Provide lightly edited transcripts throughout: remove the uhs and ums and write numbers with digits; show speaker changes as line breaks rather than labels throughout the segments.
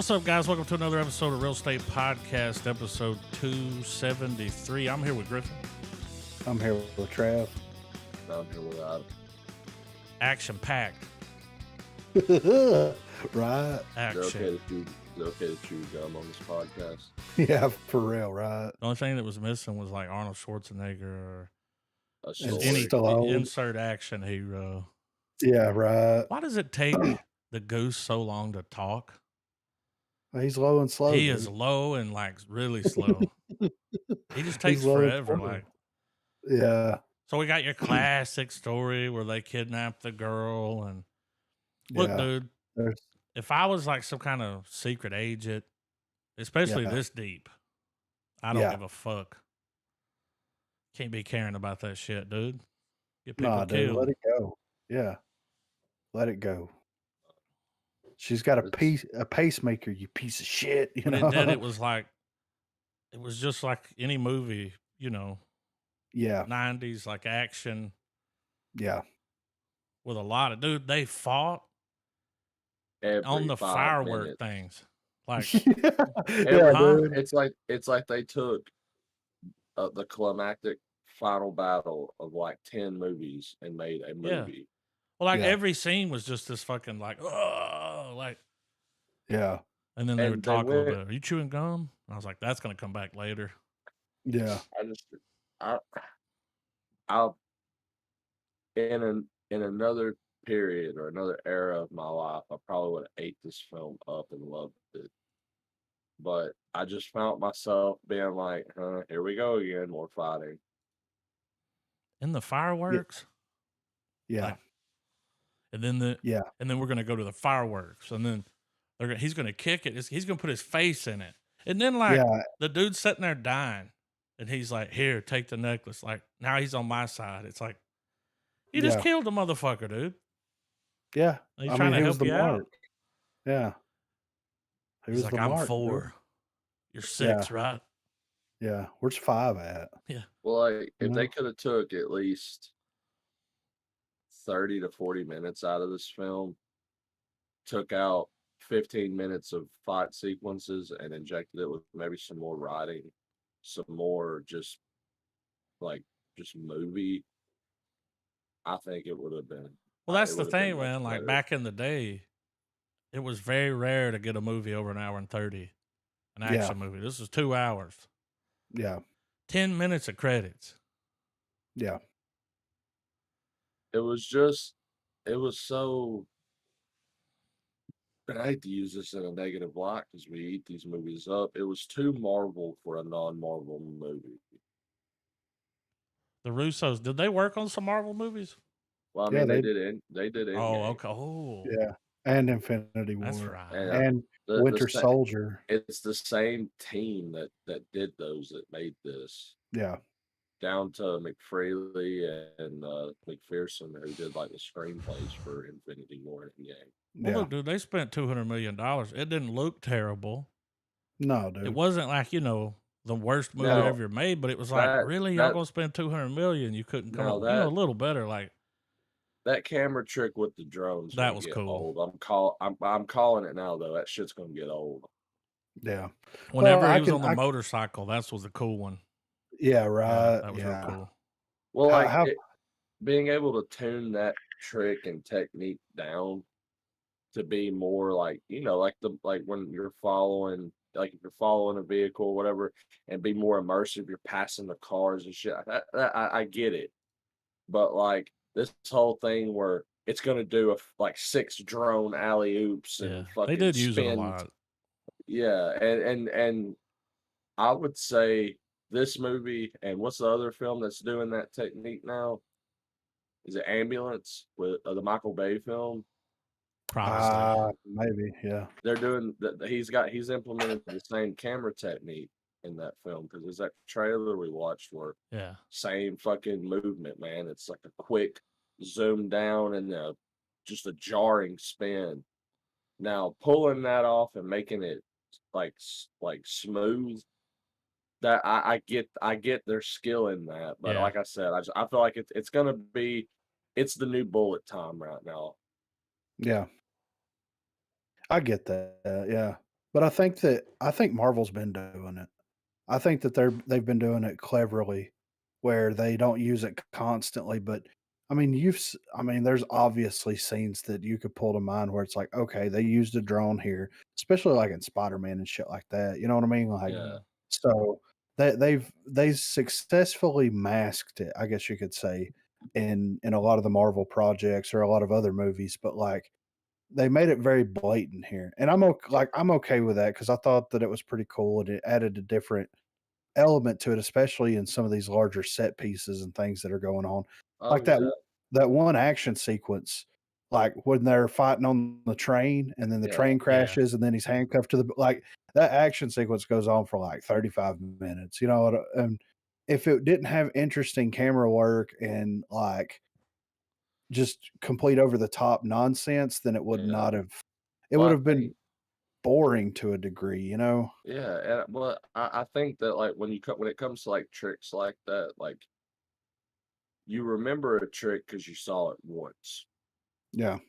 What's up, guys? Welcome to another episode of Real Estate Podcast, episode 273. I'm here with Griffin.
I'm here with Trav.
I'm here with Adam.
Action-packed.
Right?
Action.
Is it okay to chew gum on this podcast?
Yeah, for real, right?
The only thing that was missing was like Arnold Schwarzenegger or
A
any
Stallone.
insert action hero.
Yeah, right.
Why does it take the goose so long to talk?
He's low and slow.
He
dude.
is low and like really slow. He just takes
He's low and
forever.
slow.
Like,
Yeah.
so we got your classic story where they kidnap the girl and look,
Yeah.
dude.
There's,
If I was like some kind of secret agent, especially
Yeah.
this deep, I don't
Yeah.
give a fuck. Can't be caring about that shit, dude. Get people
nah, dude,
killed.
let it go. Yeah. Let it go. She's got a pacemaker, you piece of shit. You
When
know?
it did, it was just like any movie, you know,
Yeah.
90s, like action
Yeah.
with a lot of, dude, they fought
Every
on the
5
firework
minutes.
things. Like,
Yeah,
huh?
dude.
It's like they took the climactic final battle of like 10 movies and made a
Yeah.
movie.
well, like
Yeah.
every scene was just this fucking like, oh, like,
Yeah.
and then they
And
would
they
talk a little
went-
bit. Are you chewing gum? And I was like, that's going to come back later.
Yeah.
I'll in another period or another era of my life, I probably would have ate this film up and loved it. But I just found myself being like, here we go again, more fighting.
In the fireworks?
Yeah.
Like, and then
Yeah.
and then we're gonna go to the fireworks, and then he's gonna kick it. He's gonna put his face in it, and then like
Yeah.
the dude's sitting there dying, and he's like, "Here, take the necklace." Like now he's on my side. It's like you just
Yeah.
killed the motherfucker, dude.
Yeah.
He's trying to
he was
help
the
you out.
mark. Yeah. He
He's
was
like,
the
"I'm
mark. dude.
4, you're 6, right?"
Yeah. Where's 5 at?
Yeah.
Well, like if they
No.
could have took at least 30 to 40 minutes out of this film, took out 15 minutes of fight sequences and injected it with maybe some more writing, some more just movie, I think it would have been.
Well, that's
it
the
would have been
thing,
much
man. Like
better.
back in the day, it was very rare to get a movie over an hour and 30, an action movie. This is 2 hours,
Yeah.
10 minutes of credits.
Yeah.
It was so, and I hate to use this in a negative light because we eat these movies up. It was too Marvel for a non-Marvel movie.
The Russos, did they work on some Marvel movies?
Well, I
Yeah,
mean, they did
Oh,
Endgame.
okay. Oh,
Yeah. And Infinity War.
that's right.
And
the
Winter
sa-
Soldier.
It's the same team that did those, that made this,
Yeah.
down to McFreely and McPherson, who did like the screenplays for Infinity War and Endgame.
Well,
Yeah.
look, dude, they spent $200 million. It didn't look terrible.
No, dude.
It wasn't like, the worst movie
Now,
ever made, but it was like,
that-
really? Y'all
that-
going to spend $200 million? You couldn't come
Now
up,
that-
a little better. Like,
That camera trick with the drones,
That
gonna
was
get
cool.
old. I'm calling it now though. That shit's gonna get old.
Yeah.
whenever
Well,
he was
I
on the
can-
motorcycle, that was the cool one.
Yeah,
Yeah,
right.
that was real cool.
Well,
How-
being able to tune that trick and technique down to be more like, like when you're following, like if you're following a vehicle or whatever, and be more immersive, you're passing the cars and shit. I get it, but like this whole thing where it's gonna do like 6 drone alley oops and
Yeah,
fucking
they did use it a
spin.
lot.
Yeah, and I would say this movie, and what's the other film that's doing that technique now? Is it Ambulance, with the Michael Bay film?
Probably.
maybe. Yeah.
They're doing that. He's implemented the same camera technique in that film, because there's that trailer we watched where
Yeah.
same fucking movement, man. It's like a quick zoom down and just a jarring spin. Now pulling that off and making it like smooth, that I get their skill in that. But
Yeah.
like I said, I feel like it's gonna be, it's the new bullet time right now.
Yeah. I get that. Yeah. But I think Marvel's been doing it. I think that they've been doing it cleverly, where they don't use it constantly. But I mean, I mean, there's obviously scenes that you could pull to mind where it's like, okay, they used a drone here, especially like in Spider-Man and shit like that. You know what I mean? Like,
Yeah.
so they successfully masked it, I guess you could say, in a lot of the Marvel projects or a lot of other movies. But like, they made it very blatant here, and I'm okay with that because I thought that it was pretty cool and it added a different element to it, especially in some of these larger set pieces and things that are going on.
Oh
Like
yeah.
that one action sequence, like when they're fighting on the train and then the
Yeah.
train
Yeah.
crashes and then he's handcuffed to the like that action sequence goes on for like 35 minutes. And if it didn't have interesting camera work and like just complete over the top nonsense, then
Yeah.
it would
Well,
have
I
been
think
boring to a degree, you know?
yeah, and well, I think that like when it comes to like tricks like that, like you remember a trick because you saw it once.
Yeah.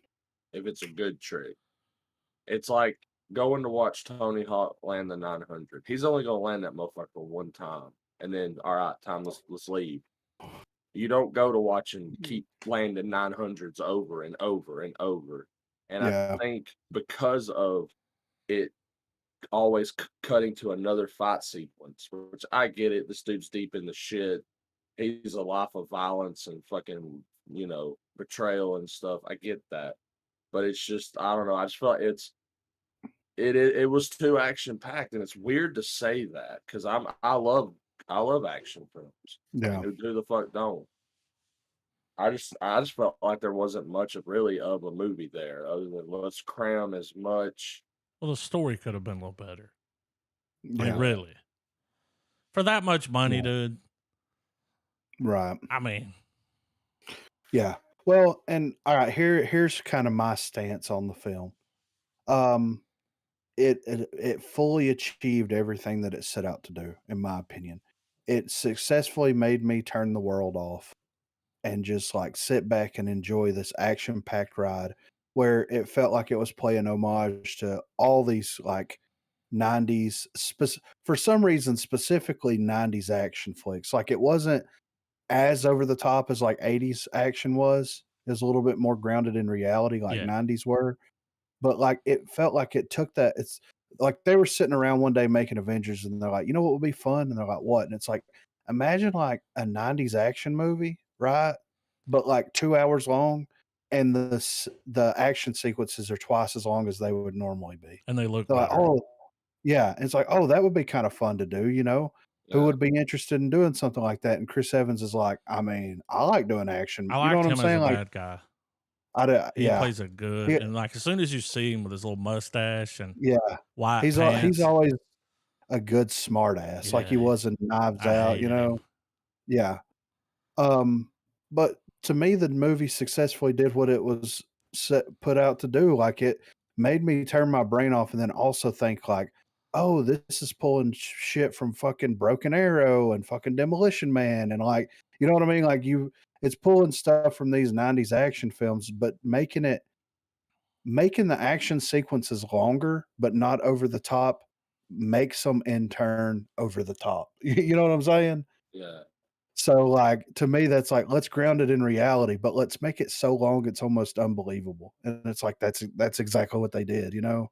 If it's a good trick, it's like going to watch Tony Hawk land the 900. He's only gonna land that motherfucker one time, and then all right, time let's leave. You don't go to watch and keep landing 900s over and over and over. And I
Yeah.
think because of it always cutting to another fight sequence, which I get it. This dude's deep in the shit. He's a life of violence and fucking, betrayal and stuff. I get that. But it's just, I don't know. I just feel like it was too action packed, and it's weird to say that because I love action films. Like
Yeah.
who the fuck don't? I just felt like there wasn't much of really of a movie there other than let's cram as much.
Well, the story could have been a little better. I mean,
Yeah.
Yeah,
really, for that much money,
Yeah.
dude.
Right.
I mean,
Yeah. Well, and all right, here's kind of my stance on the film. Um, it fully achieved everything that it set out to do, in my opinion. It successfully made me turn the world off and just like sit back and enjoy this action-packed ride where it felt like it was playing homage to all these like 90s for some reason specifically 90s action flicks. Like it wasn't as over the top as like 80s action was. It was a little bit more grounded in reality like
yeah,
90s were, but like it felt like it took that it's like they were sitting around one day making Avengers and they're like, "You know what would be fun?" And they're like, "What?" And it's like, imagine like a 90s action movie, right? But like 2 hours long and the action sequences are twice as long as they would normally be.
and they look
They're like,
better.
"Oh, yeah." And it's like, "Oh, that would be kind of fun to do, you know?" Who
yeah,
would be interested in doing something like that? And Chris Evans is like, "I mean, I like doing
I
action." You know
liked
what I'm
him as a
saying? Like,
bad guy. He
yeah.
plays a good,
He
and like as soon as you see him with his little mustache and
yeah.
white
He's
pants,
always a good smartass, like he
yeah,
was in Knives
I
Out, you
hated him.
know? Yeah. But to me, the movie successfully did what it was put out to do. Like it made me turn my brain off and then also think like, oh, this is pulling shit from fucking Broken Arrow and fucking Demolition Man. And like, you know what I mean? Like it's pulling stuff from these 90s action films, but making the action sequences longer, but not over the top, makes them in turn over the top. You know what I'm saying?
yeah.
So, like, to me, that's like, let's ground it in reality, but let's make it so long it's almost unbelievable. And it's like that's exactly what they did, you know?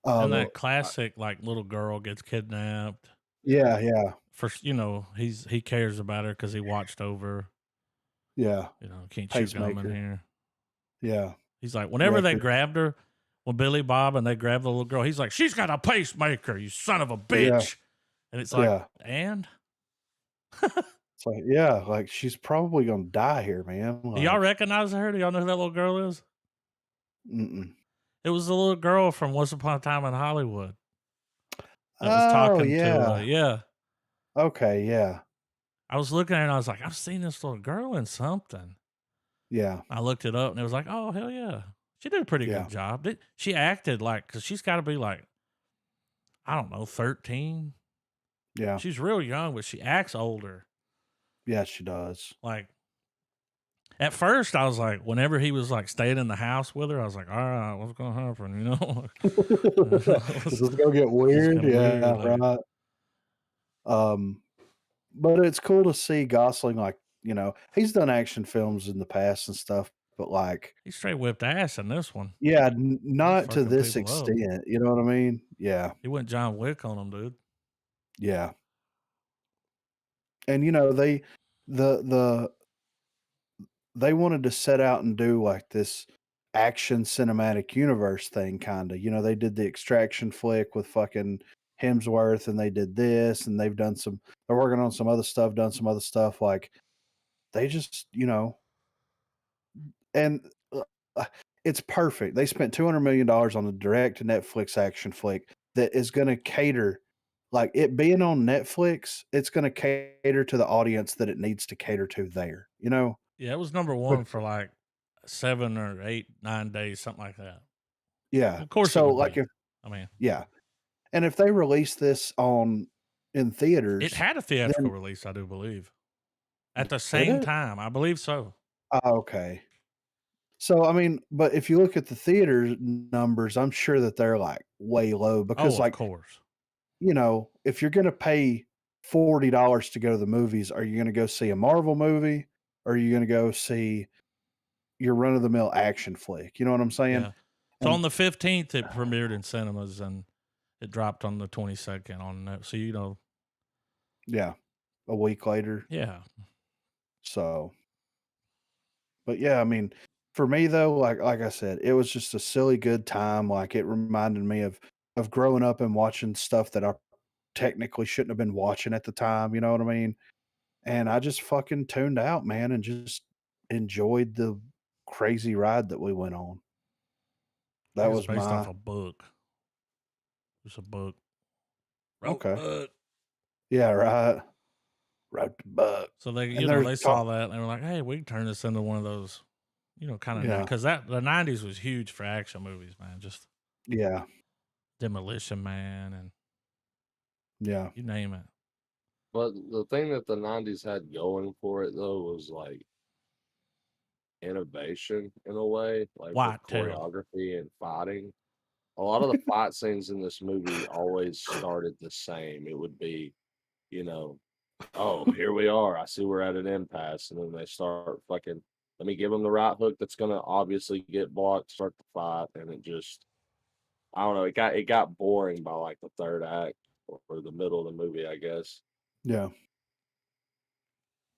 And
Uh,
that classic like little girl gets kidnapped.
Yeah,
yeah,
He cares about her because he watched over.
yeah.
Can't chew gum in
Pacemaker.
here.
Yeah,
He's like,
yeah,
whenever they grabbed her, when Billy Bob and they grabbed the little girl, he's like, she's got a pacemaker, you son of a
yeah,
bitch. And it's like,
yeah.
and
It's like, yeah, like she's probably gonna die here, man.
do y'all
Like,
recognize her? Do y'all know who that little girl is?
mm-mm.
It was the little girl from Once Upon a Time in Hollywood that was
Oh
talking to,
yeah.
yeah.
Okay, yeah,
I was looking at it and I was like, I've seen this little girl in something.
yeah,
I looked it up and it was like, oh, hell yeah. She did a pretty
yeah,
good job. She acted like, because she's got to be like, I don't know, 13.
yeah,
She's real young, but she acts older.
yeah. She does.
Like, At first, I was like, whenever he was like staying in the house with her, I was like, all right, what's gonna happen? You know,
Is this gonna get
it's
weird?
kind of
Yeah,
weird. Like
right. Um, but it's cool to see Gosling, like, he's done action films in the past and stuff, but like,
he straight whipped ass in this one.
yeah,
He was
not to
fucking
this
people up.
extent. You know what I mean? Yeah,
He went John Wick on him, dude.
yeah. And the they wanted to set out and do like this action cinematic universe thing, kind of. They did the Extraction flick with fucking Hemsworth, and they did this, and they're working on some other stuff, done some other stuff. Like they just, and uh, it's perfect. They spent $200 million on a direct to Netflix action flick that is going to cater, like it being on Netflix, it's going to cater to the audience that it needs to cater to there.
Yeah, it was number
But
one for like 7 or 8, 9 days, something like that.
yeah,
Of course, it
so
would
like
be.
if
I mean,
yeah, and if they release this in
it
theaters,
had a theatrical
then
release, I do believe, at the
did
same
it?
time. I believe so.
Oh, okay. So I mean, but if you look at the theater numbers, I'm sure that they're like way low
Oh,
because
of
like,
course.
if you're gonna pay $40 to go to the movies, are you gonna go see a Marvel movie? Or are you gonna go see your run of the mill action flick? You know what I'm saying?
Yeah. So
And
on the 15th, it premiered in cinemas and it dropped on the 22nd on that. So,
yeah, a week later.
yeah,
So, but yeah, I mean, for me though, like I said, it was just a silly good time. Like it reminded me of growing up and watching stuff that I technically shouldn't have been watching at the time. You know what I mean? And I just fucking tuned out, man, and just enjoyed the crazy ride that we went on.
I think
That
it's
was
based off
my
a book. It's a book. Wrote the
okay.
book.
Yeah, right. Wrote the book.
So they,
And there's
they
talk
saw that and they were like, hey, we can turn this into one of those, kind of,
yeah,
because the 90s was huge for action movies, man. Just
yeah,
Demolition Man and
yeah,
you name it.
But the thing that the '90s had going for it though was like innovation in a way, like with
Whitetail.
choreography and fighting. A lot of the fight scenes in this movie always started the same. It would be, you know, oh, here we are. I see we're at an impasse, and then they start fucking. Let me give them the right hook that's gonna obviously get blocked. Start the fight, and it just, I don't know. It got boring by like the third act or the middle of the movie, I guess.
yeah.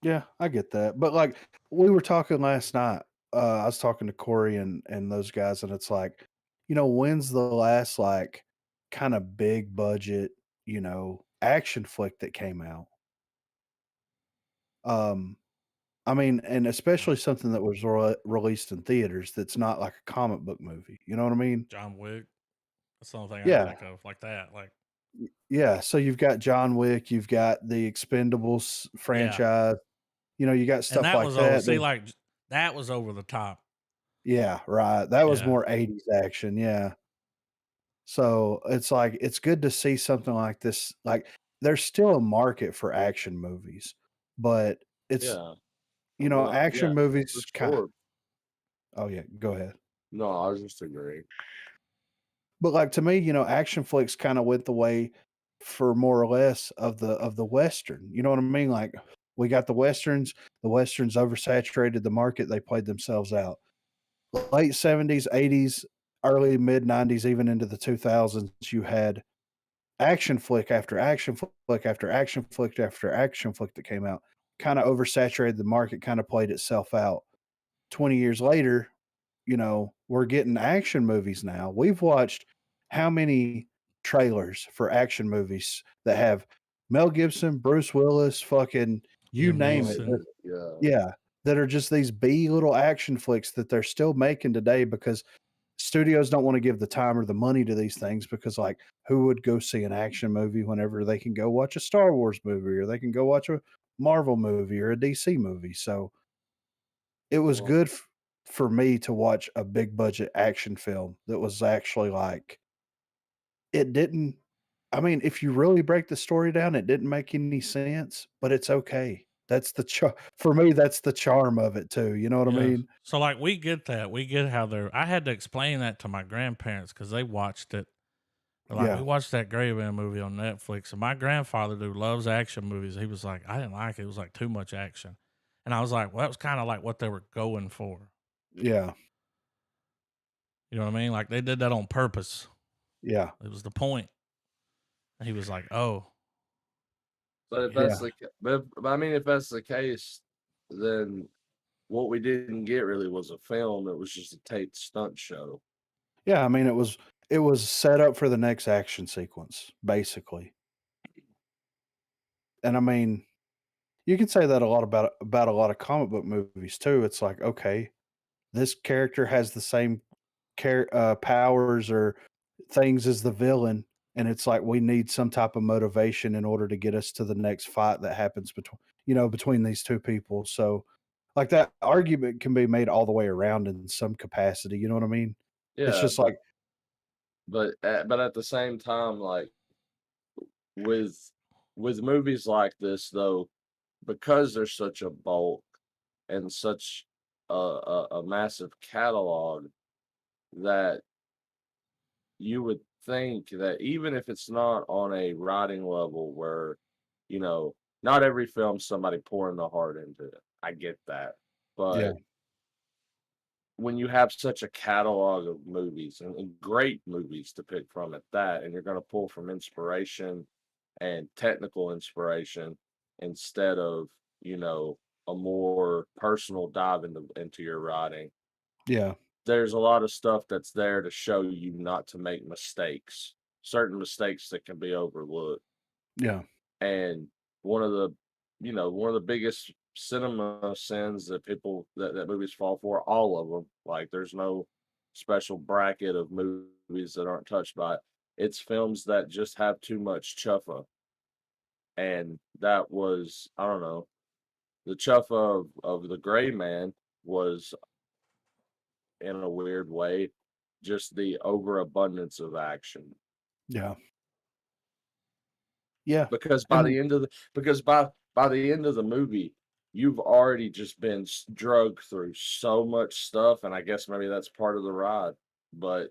Yeah, I get that. But like we were talking last night, I was talking to Corey and those guys, and it's like, when's the last like kind of big budget, action flick that came out? Um, I mean, and especially something that was released in theaters that's not like a comic book movie. You know what I mean?
John Wick. That's the only thing I can
Yeah,
think of like that. Like,
yeah. So you've got John Wick, you've got the Expendables
yeah.
franchise. You got
And
stuff
that
like
was over.
that.
See, like that was over the top.
Yeah, right. That was
Yeah.
more 80s action, yeah. So, it's like it's good to see something like this, like, there's still a market for action movies, but it's
Yeah. Well,
action
yeah, for
movies kind.
sure.
Oh, yeah, go ahead.
No, I was just agreeing.
But, like, to me, action flicks kinda went the way for more or less of the Western, you know what I mean? Like, we got the Westerns oversaturated the market, they played themselves out. Late '70s, '80s, early mid '90s, even into the 2000s, you had action flick after action flick after action flick after action flick that came out, kinda oversaturated the market, kinda played itself out. 20 years later, we're getting action movies now. We've watched how many trailers for action movies that have Mel Gibson, Bruce Willis, fucking you
Liam
name it.
Neeson.
Yeah.
Yeah, that are just these B little action flicks that they're still making today because studios don't wanna give the time or the money to these things because, like, who would go see an action movie whenever they can go watch a Star Wars movie or they can go watch a Marvel movie or a DC movie? So, it was
Well,
good for me to watch a big budget action film that was actually, like it didn't. I mean, if you really break the story down, it didn't make any sense, but it's okay. That's the for me, that's the charm of it too, you know what I
Yeah.
mean?
So like we get that. We get how I had to explain that to my grandparents because they watched it. Like we
Yeah,
watched that Gray Man movie on Netflix, and my grandfather who loves action movies, he was like, I didn't like it. It was like too much action. And I was like, well, that was kind of like what they were going for.
yeah,
You know what I mean? Like they did that on purpose.
yeah,
It was the point. And he was like, oh,
But if
yeah,
that's but I mean, if that's the case, then what we didn't get really was a film. It was just a taped stunt show.
yeah, I mean, it was set up for the next action sequence, basically. And I mean, you can say that a lot about a lot of comic book movies too. It's like, okay, this character has the same powers or things as the villain, and it's like we need some type of motivation in order to get us to the next fight that happens between these two people. So, like that argument can be made all the way around in some capacity. You know what I mean? It's
Yeah,
just like,
but at the same time, like with movies like this, though, because there's such a bulk and such a massive catalog, that you would think that even if it's not on a writing level where, you know, not every film somebody pouring the heart into it. I get that.
yeah,
But when you have such a catalog of movies and great movies to pick from at that, and you're going to pull from inspiration and technical inspiration instead of, you know, a more personal dive into your writing,
yeah,
there's a lot of stuff that's there to show you not to make mistakes, certain mistakes that can be overlooked.
yeah,
And one of the, one of the biggest cinema sins that that movies fall for, all of them, like there's no special bracket of movies that aren't touched by it. It's films that just have too much chuffa. And that was, I don't know, the chuffa of the Gray Man was, in a weird way, just the overabundance of action.
yeah, yeah,
Because by
and
the end of the because by the end of the movie, you've already just been drugged through so much stuff, and I guess maybe that's part of the ride. But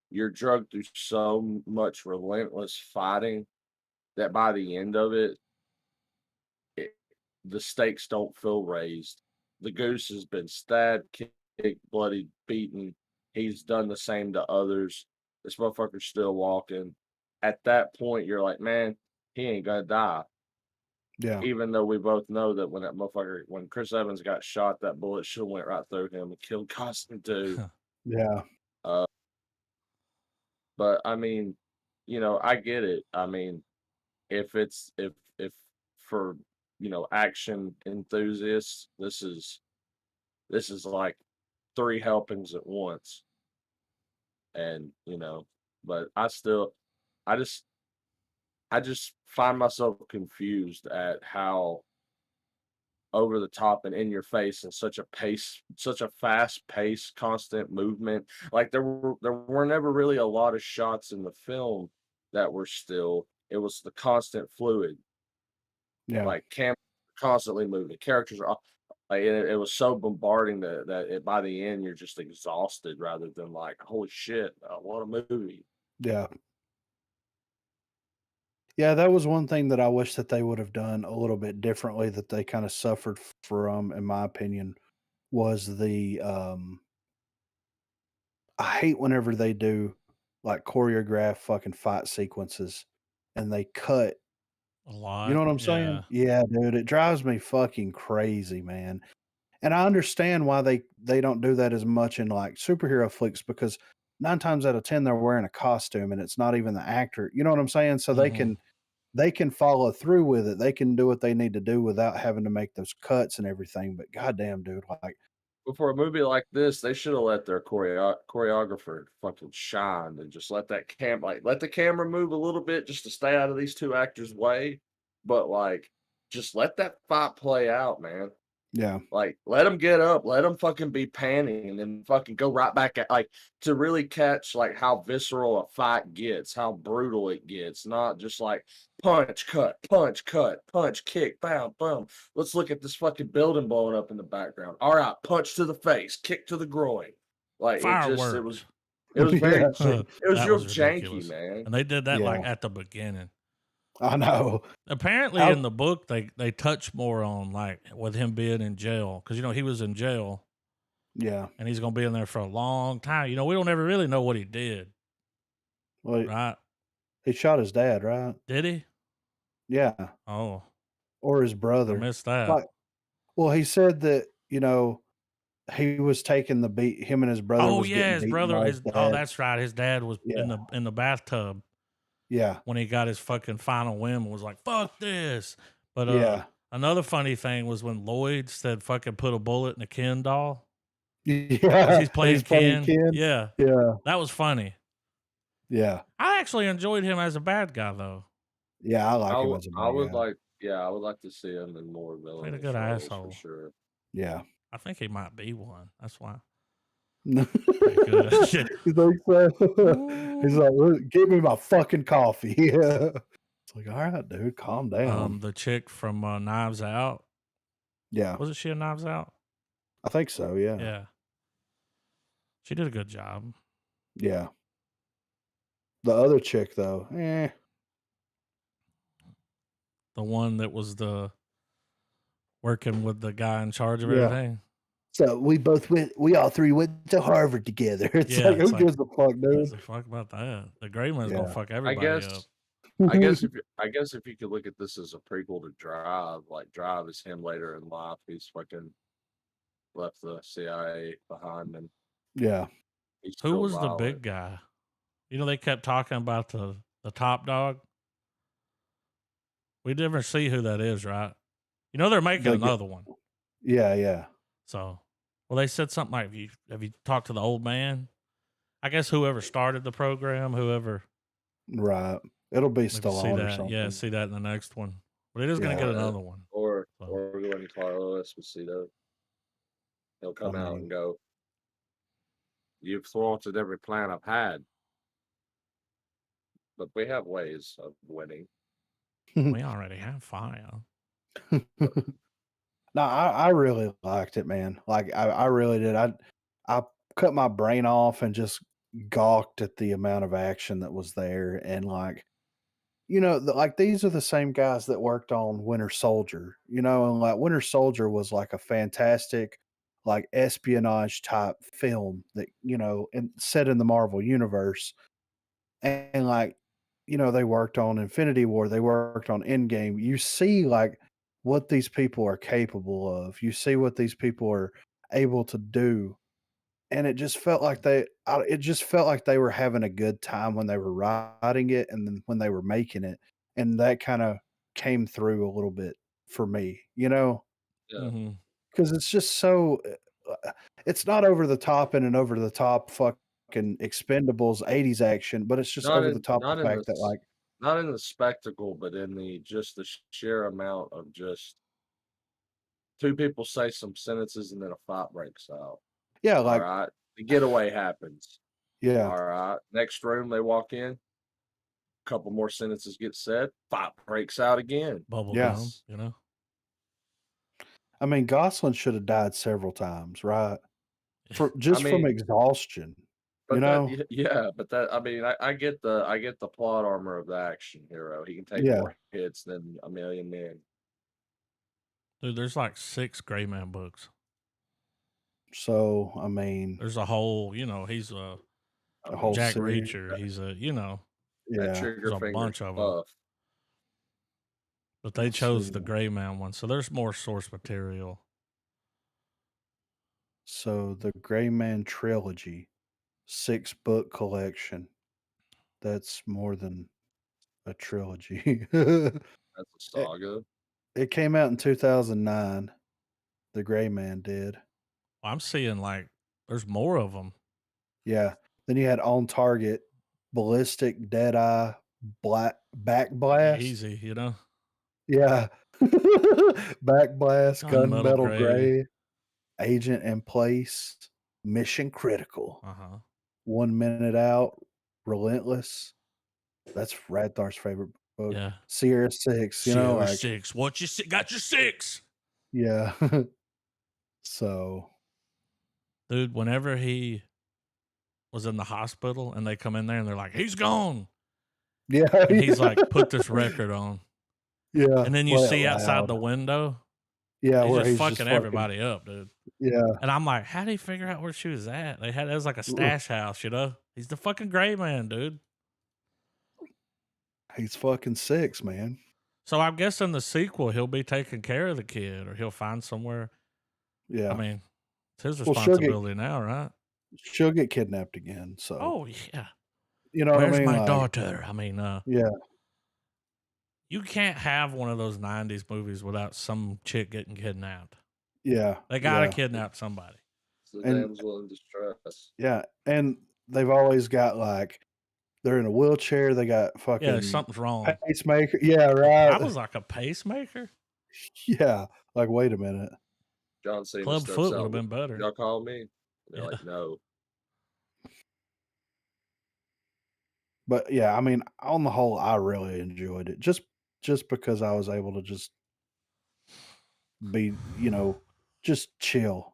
you're drugged through so much relentless fighting that by the end of it the stakes don't feel raised. The goose has been stabbed, kicked, bloodied, beaten. He's done the same to others. This motherfucker's still walking. At that point, you're like, man, he ain't gonna die.
yeah,
Even though we both know that when Chris Evans got shot, that bullet should have went right through him and killed Costin too.
yeah,
Uh, but I mean, I get it. I mean, if for action enthusiasts, this is like three helpings at once, and but I just I just find myself confused at how over the top and in your face and such a fast pace, constant movement. Like there were never really a lot of shots in the film that were still. It was the constant fluid,
yeah.
like cam constantly moving. Characters are like it was so bombarding by the end you're just exhausted rather than like holy shit, what a movie.
Yeah. Yeah, that was one thing that I wish that they would have done a little bit differently that they kinda suffered from, in my opinion, was I hate whenever they do, like, choreographed fucking fight sequences and they cut,
a
you know
lot.
what I'm saying?
Yeah.
Yeah, dude, it drives me fucking crazy, man. And I understand why they don't do that as much in, like, superhero flicks because 9 times out of 10, they're wearing a costume and it's not even the actor, you know what I'm saying? So
Hmm.
they can follow through with it. They can do what they need to do without having to make those cuts and everything, but goddamn, dude, like
But for a movie like this, they should have let their choreographer fucking shine and just let the camera move a little bit just to stay out of these two actors' way. But like, just let that fight play out, man.
Yeah.
Like, let him get up, let him fucking be panning, and then fucking go right back at like to really catch like how visceral a fight gets, how brutal it gets, not just like punch, cut, punch, kick, bam, boom. Let's look at this fucking building blowing up in the background. All right, punch to the face, kick to the groin. Like
Fireworks.
it was very
Yeah.
it was
That
real
was
janky,
ridiculous.
man.
And they did that like
Yeah.
at the beginning.
I know.
Apparently
How
in the book they touch more on like with him being in jail, because he was in jail
Yeah.
and he's gonna be in there for a long time. We don't ever really know what he did,
Well,
right?
he shot his dad, right?
Did he?
Yeah.
Oh,
Or his
I
brother.
missed that.
Like, well, he said that, he was taking the beat, him and his brother
Oh
was
yeah,
getting
his
beaten
brother.
by his
Oh,
dad.
that's right. His dad was
Yeah.
in the bathtub
Yeah.
when he got his fucking final win and was like, "Fuck this." But
Yeah.
another funny thing was when Lloyd said, "Fucking put a bullet in a Ken doll," because
Yeah.
he's playing Ken.
Ken.
Yeah,
Yeah.
that was funny.
Yeah.
I actually enjoyed him as a bad guy though.
Yeah. I like him as a
I
bad
would
guy.
like, yeah, I would like to see him in more
Played a
villainous
good
roles for
asshole.
sure.
Yeah.
I think he might be one. That's why.
You
Pretty good.
think so? He's like, "Look, give me my fucking coffee." Yeah. It's like, all right, dude, calm down.
The chick from Knives Out.
Yeah.
Wasn't she in Knives Out?
I think so. Yeah.
Yeah. She did a good job.
Yeah. The other chick, though,
The one that was working with the guy in charge of
yeah.
everything.
So we all three went to Harvard together. It's
Yeah,
like,
it's
who
like,
gives a fuck,
who
dude?
gives a fuck about that? The gray man's gonna
Yeah.
fuck
I
everybody up.
guess I guess if you could look at this as a prequel to Drive, like Drive is him later in life. He's fucking left the CIA behind and
Yeah.
he's
Who
still
was the
violent.
big guy? They kept talking about the top dog. We never see who that is, right? They're making
The g-
another one.
Yeah. Yeah.
So, well, they said something like, "Have you talked to the old man?" I guess whoever started the program, whoever.
Right. It'll be
Maybe see
Stallone or
that.
something.
Yeah, see that in the next one. But it is going to
Yeah.
get another one.
Or
So,
Glenn Carlos Esposito. He'll come out and go, "You've thwarted every plan I've had, but we have ways of winning."
we already have fire.
No, I really liked it, man. Like I really did. I cut my brain off and just gawked at the amount of action that was there, and like like these are the same guys that worked on Winter Soldier, and like Winter Soldier was like a fantastic, like espionage type film that and set in the Marvel universe, and like they worked on Infinity War, they worked on Endgame. You see like what these people are capable of. You see what these people are able to do, and it just felt like it just felt like they were having a good time when they were writing it, and then when they were making it, and that kind of came through a little bit for me,
Yeah.
Mm-hmm.
because it's just so. It's not over the top and an over the top fucking Expendables 80s action, but it's just
Not
over the
in
top
not
the
in the
fact that like
not in the spectacle, but in the just the sheer amount of just two people say some sentences and then a fight breaks out.
yeah,
All
like
right. The getaway happens.
yeah,
All right. Next room they walk in, couple more sentences get said, fight breaks out again.
Bubble
yeah.
gum,
I mean, Gosling should have died several times, right? For
I
just from
mean,
exhaustion, you
but
know?
yeah, but that I mean, I get the plot armor of the action hero. He can take
Yeah.
more hits than a million men.
Dude, there's like 6 Gray Man books.
So, I mean,
There's a whole, he's
a whole
Jack
series.
Reacher. He's a,
That
Yeah.
trigger
there's a
finger
bunch of them.
buff.
But they
Let's
chose
see.
the Gray Man one, so there's more source material.
So, the Gray Man Trilogy, 6-book collection. That's more than a trilogy.
That's a
It,
saga.
it came out in 2009. The Gray Man did.
I'm seeing like there's more of them.
Yeah. Then you had On Target, Ballistic, Deadeye, Back Blast.
Easy,
Yeah. Backblast,
Gunmetal
Gunmetal
Gray.
Gray, Agent in Place, Mission Critical,
Uh-huh.
1 Minute Out, Relentless. That's Radthar's favorite book.
Yeah.
Sierra 6, you know,
Sierra
like
6. What you got your 6?
yeah. So
Dude, whenever he was in the hospital and they come in there and they're like, "He's gone."
yeah,
And he's
yeah.
like, "Put this record on."
Yeah,
And then you
play it
see outside
loud.
the window,
Yeah,
he's
where
just
he's just
fucking
fucking
everybody up, dude.
yeah.
And I'm like, how did he figure out where she was at? That was like a stash house, you know? He's the fucking gray man, dude.
He's fucking 6, man.
So I guess in the sequel, he'll be taking care of the kid or he'll find somewhere. I
Yeah.
mean, it's his
Well,
responsibility now, right?
she'll get kidnapped again, so
Oh, yeah.
you know what I
Where's
mean?
my
Like,
daughter? I mean,
yeah,
you can't have one of those 90s movies without some chick getting kidnapped.
yeah,
They got to
yeah.
kidnap somebody.
It's the
And
damsel in distress.
yeah, and they've always got like they're in a wheelchair, they got
Yeah,
fucking
something's wrong.
pacemaker. Yeah,
I
right.
was like a pacemaker.
Yeah. Like, wait a minute.
John Cena
Club
steps
foot would have
out.
been better.
Y'all call me? And they're
Yeah.
like, no.
But yeah, I mean, on the whole, I really enjoyed it. Just because I was able to just be, just chill,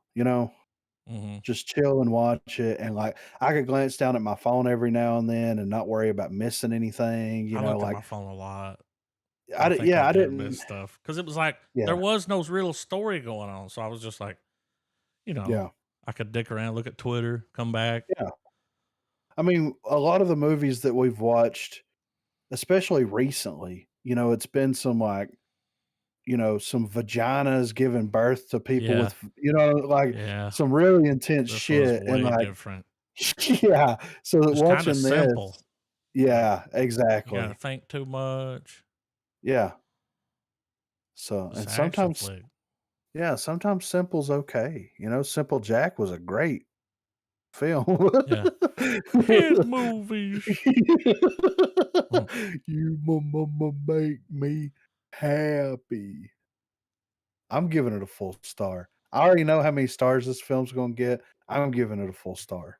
Mm-hmm.
just chill and watch it. And like I could glance down at my phone every now and then and not worry about missing anything,
I looked at
like
my phone a lot.
I
I
did,
think
yeah,
I
I
did
didn't,
miss stuff because it was like there
yeah,
was no real story going on. So I was just like, you know,
yeah,
I could dick around, look at Twitter, come back.
yeah. I mean, a lot of the movies that we've watched, especially recently, it's been some like, some vaginas giving birth to people
Yeah,
with, like
yeah.
some really intense
This was
shit. And
way
like,
different.
yeah. So that
It's kind of
watching this,
simple. Like
yeah,
you gotta
exactly.
think too much.
Yeah. So,
Just
and
an action
sometimes,
flick.
yeah, sometimes simple's okay. Simple Jack was a great film.
Yeah. His movies. Mm.
You make me happy. I'm giving it a full star. I already know how many stars this film's gonna get. I'm giving it a full star.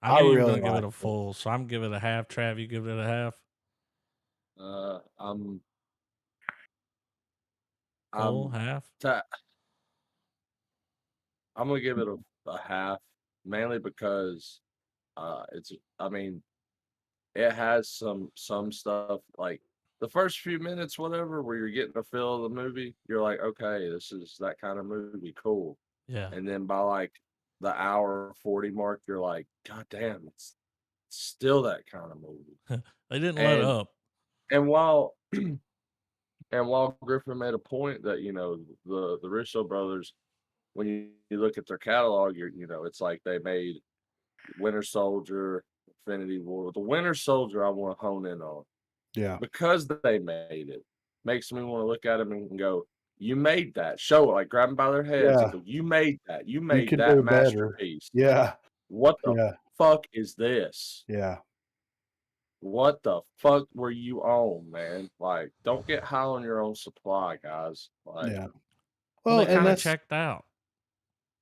I
I
knew you were
really
gonna give it
like
a
it.
full, so I'm giving it a half. Trav, you give it a half.
I'm
Full
I'm
half.
ta- I'm gonna give it a half, mainly because it's I mean it has some stuff like the first few minutes, whatever, where you're getting a feel of the movie, you're like, okay, this is that kind of movie, cool.
Yeah.
And then by like the hour 40 mark, you're like, God damn, it's still that kind of movie.
They didn't let
And
up.
and while and while Griffin made a point that, the Russo brothers, when you look at their catalog, it's like they made Winter Soldier, Infinity War. The Winter Soldier I want to hone in on.
Yeah.
Because they made it, makes me want to look at them and go, "You made that." Show it, like grab them by their heads and
Yeah.
go, "You made that. You
You
made
can
that
do better.
masterpiece.
Yeah.
What the
Yeah.
fuck is this?
Yeah.
What the fuck were you on, man? Like, don't get high on your own supply, guys. Like,
Yeah.
Well,
Well,
they
and
kind of
that's
checked out.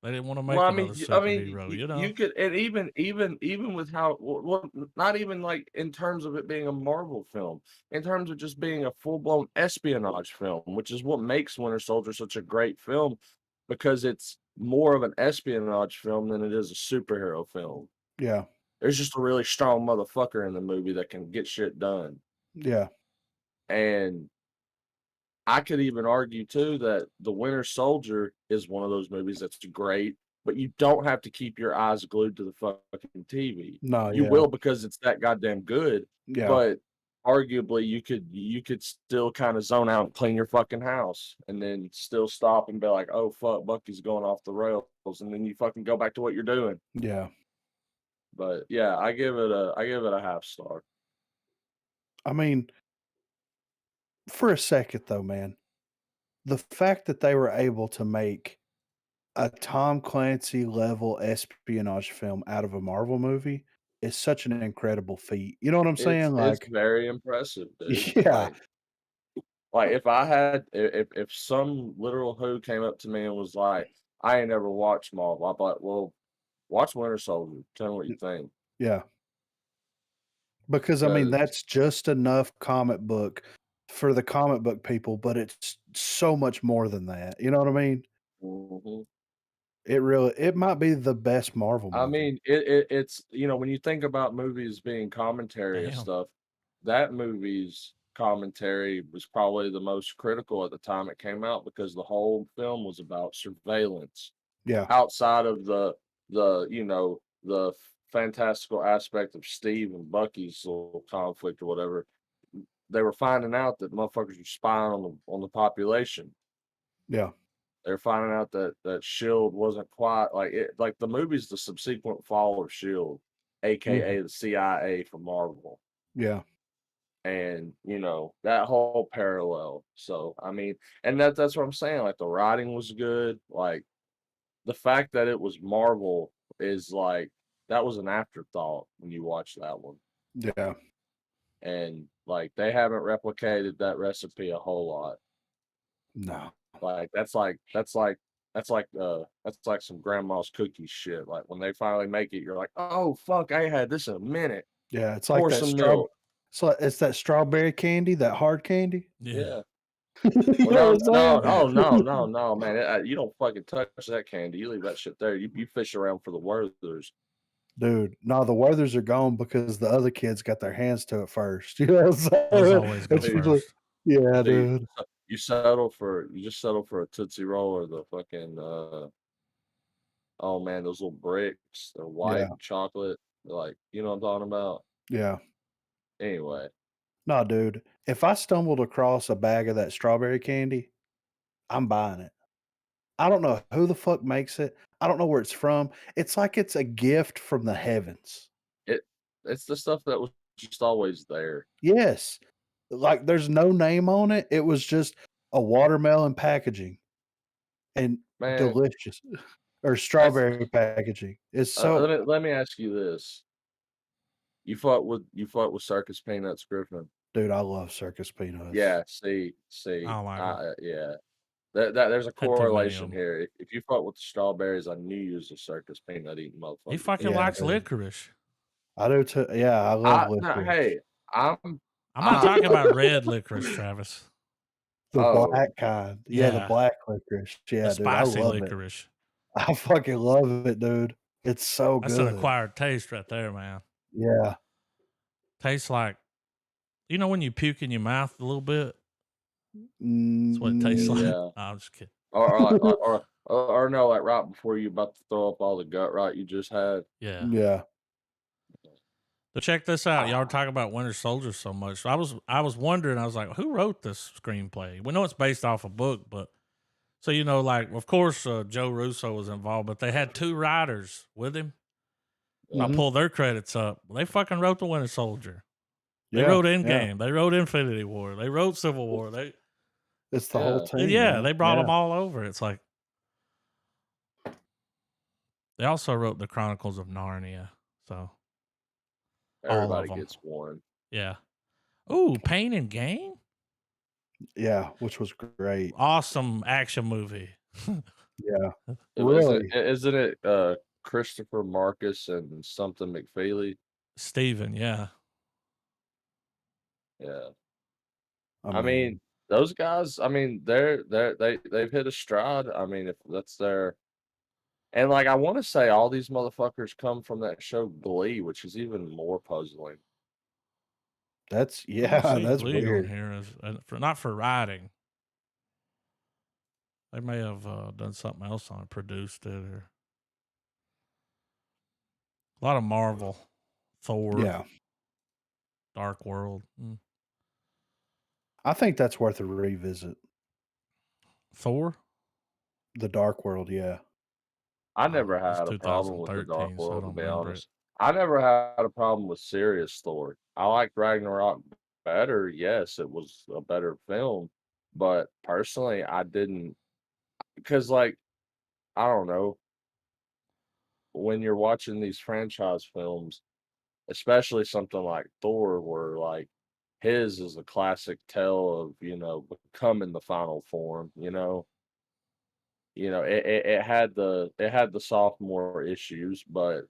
They didn't want to
well,
make another superhero, you know?
you could, and even with how, well, not even like in terms of it being a Marvel film, in terms of just being a full blown espionage film, which is what makes Winter Soldier such a great film, because it's more of an espionage film than it is a superhero film.
yeah.
There's just a really strong motherfucker in the movie that can get shit done,
Yeah.
and I could even argue too that The Winter Soldier is one of those movies that's great, but you don't have to keep your eyes glued to the fucking TV.
No,
You
yeah.
will because it's that goddamn good,
Yeah.
but arguably you could still kind of zone out and clean your fucking house and then still stop and be like, "Oh fuck, Bucky's going off the rails," and then you fucking go back to what you're doing.
Yeah.
But yeah, I give it a half star.
I mean, for a second though, man, the fact that they were able to make a Tom Clancy level espionage film out of a Marvel movie is such an incredible feat. You know what I'm
It's
saying?
it's
Like,
very impressive, dude.
yeah,
Like Like if I had if some literal who came up to me and was like, I ain't never watched Marvel, I'd be like, well, watch Winter Soldier. Tell me what you think.
Yeah. Because, I mean,
Because
that's just enough comic book for the comic book people, but it's so much more than that, you know what I mean?
mhm.
It might be the best Marvel
I
movie.
mean, it's when you think about movies being commentary and
Damn.
stuff, that movie's commentary was probably the most critical at the time it came out because the whole film was about surveillance.
Yeah.
Outside of the fantastical aspect of Steve and Bucky's little conflict or whatever, they were finding out that motherfuckers were spying on the population.
Yeah.
They're finding out that Shield wasn't quite like it. Like the movie's the subsequent fall of Shield,
Mhm.
aka the CIA from Marvel,
Yeah.
and that whole parallel. So I mean, and that's what I'm saying. Like the writing was good. Like the fact that it was Marvel is like that was an afterthought when you watch that one,
Yeah.
and like they haven't replicated that recipe a whole lot.
No.
Like that's like some grandma's cookies shit. Like when they finally make it, you're like, oh fuck, I ain't had this in a minute.
Yeah, it's like
Pour
that
some milk.
it's that strawberry candy, that hard candy.
Yeah.
Yeah.
You
Well,
know
no,
what
no,
I'm
oh
saying?
no, man. You don't fucking touch that candy. You leave that shit there. You fish around for the Werthers.
Dude, no, the Werthers are gone because the other kids got their hands to it first. You know what I'm
Those
saying?
always go
It's
See,
usually
first.
yeah,
see,
dude.
you just settle for a Tootsie Roll or the fucking oh man, those little bricks. They're white
Yeah,
and chocolate. They're like, you know what I'm talking about?
yeah.
Anyway.
No, dude. If I stumbled across a bag of that strawberry candy, I'm buying it. I don't know who the fuck makes it. I don't know where it's from. It's like it's a gift from the heavens.
It it's the stuff that was just always there.
Yes. Like there's no name on it. It was just a watermelon packaging and
Man,
delicious or
that's
strawberry packaging. It's so
let me ask you this. You fought with circus peanuts, Griffin.
dude, I love circus peanuts.
Yeah, see,
I don't like them.
yeah. That there's a
Had too many of
correlation
them.
here. If you fought with the strawberries, I knew you was a circus peanut eating
He
motherfucker.
fucking
Yeah,
likes
dude.
licorice.
I do too. Yeah, I love
I no,
licorice.
hey, I'm
I'm not
I
talking about red licorice, Travis.
The
oh
black kind. Yeah, the
Yeah,
black licorice.
the
Yeah, dude, I
spicy
love it.
licorice.
I fucking love it, dude. It's so
That's an
good.
acquired taste right there, man.
Yeah.
Tastes like when you puke in your mouth a little bit. That's what it tastes like.
Mm,
yeah.
No, I'm just kidding.
Or no, like right before you about to throw up all the gut right you just had.
Yeah.
yeah.
But check this out. Y'all were
Ah,
talking about Winter Soldier so much. So I was wondering. I was like, who wrote this screenplay? We know it's based off a book, but so like of course Joe Russo was involved, but they had two writers with him. I
yeah.
Mhm.
pull their credits up. They fucking wrote the Winter Soldier. They
Yeah.
wrote
Yeah.
Endgame. They wrote Infinity War. They wrote Civil War.
It's the whole
Yeah.
team,
Yeah,
man.
they brought
Yeah.
them all over. It's like they also wrote the Chronicles of Narnia. So all of
Everybody
them.
gets one.
Yeah. Ooh, Pain and Gain.
Yeah, which was great.
Awesome action movie.
Yeah.
Isn't
Really.
isn't it Christopher Marcus and something McFeely?
Steven, yeah.
Yeah.
I
I mean,
mean,
those guys, I mean, they've hit a stride. I mean, if that's their and like I want to say all these motherfuckers come from that show Glee, which is even more puzzling.
that's
I don't
yeah,
see
that's
Glee on
weird.
here not for writing. They may have done something else on it, produced it, or a lot of Marvel, Thor,
Yeah.
Dark World,
I think that's worth a revisit.
Thor.
The Dark World, yeah.
I
Oh,
never
it's
had a problem with the Dark
2013, so I
World, to
don't
be
remember it.
honest. I never had a problem with serious Thor. I liked Ragnarok better. Yes, it was a better film, but personally, I didn't because like I don't know when you're watching these franchise films, especially something like Thor, where like his is a classic tale of, becoming the final form, it had the sophomore issues, but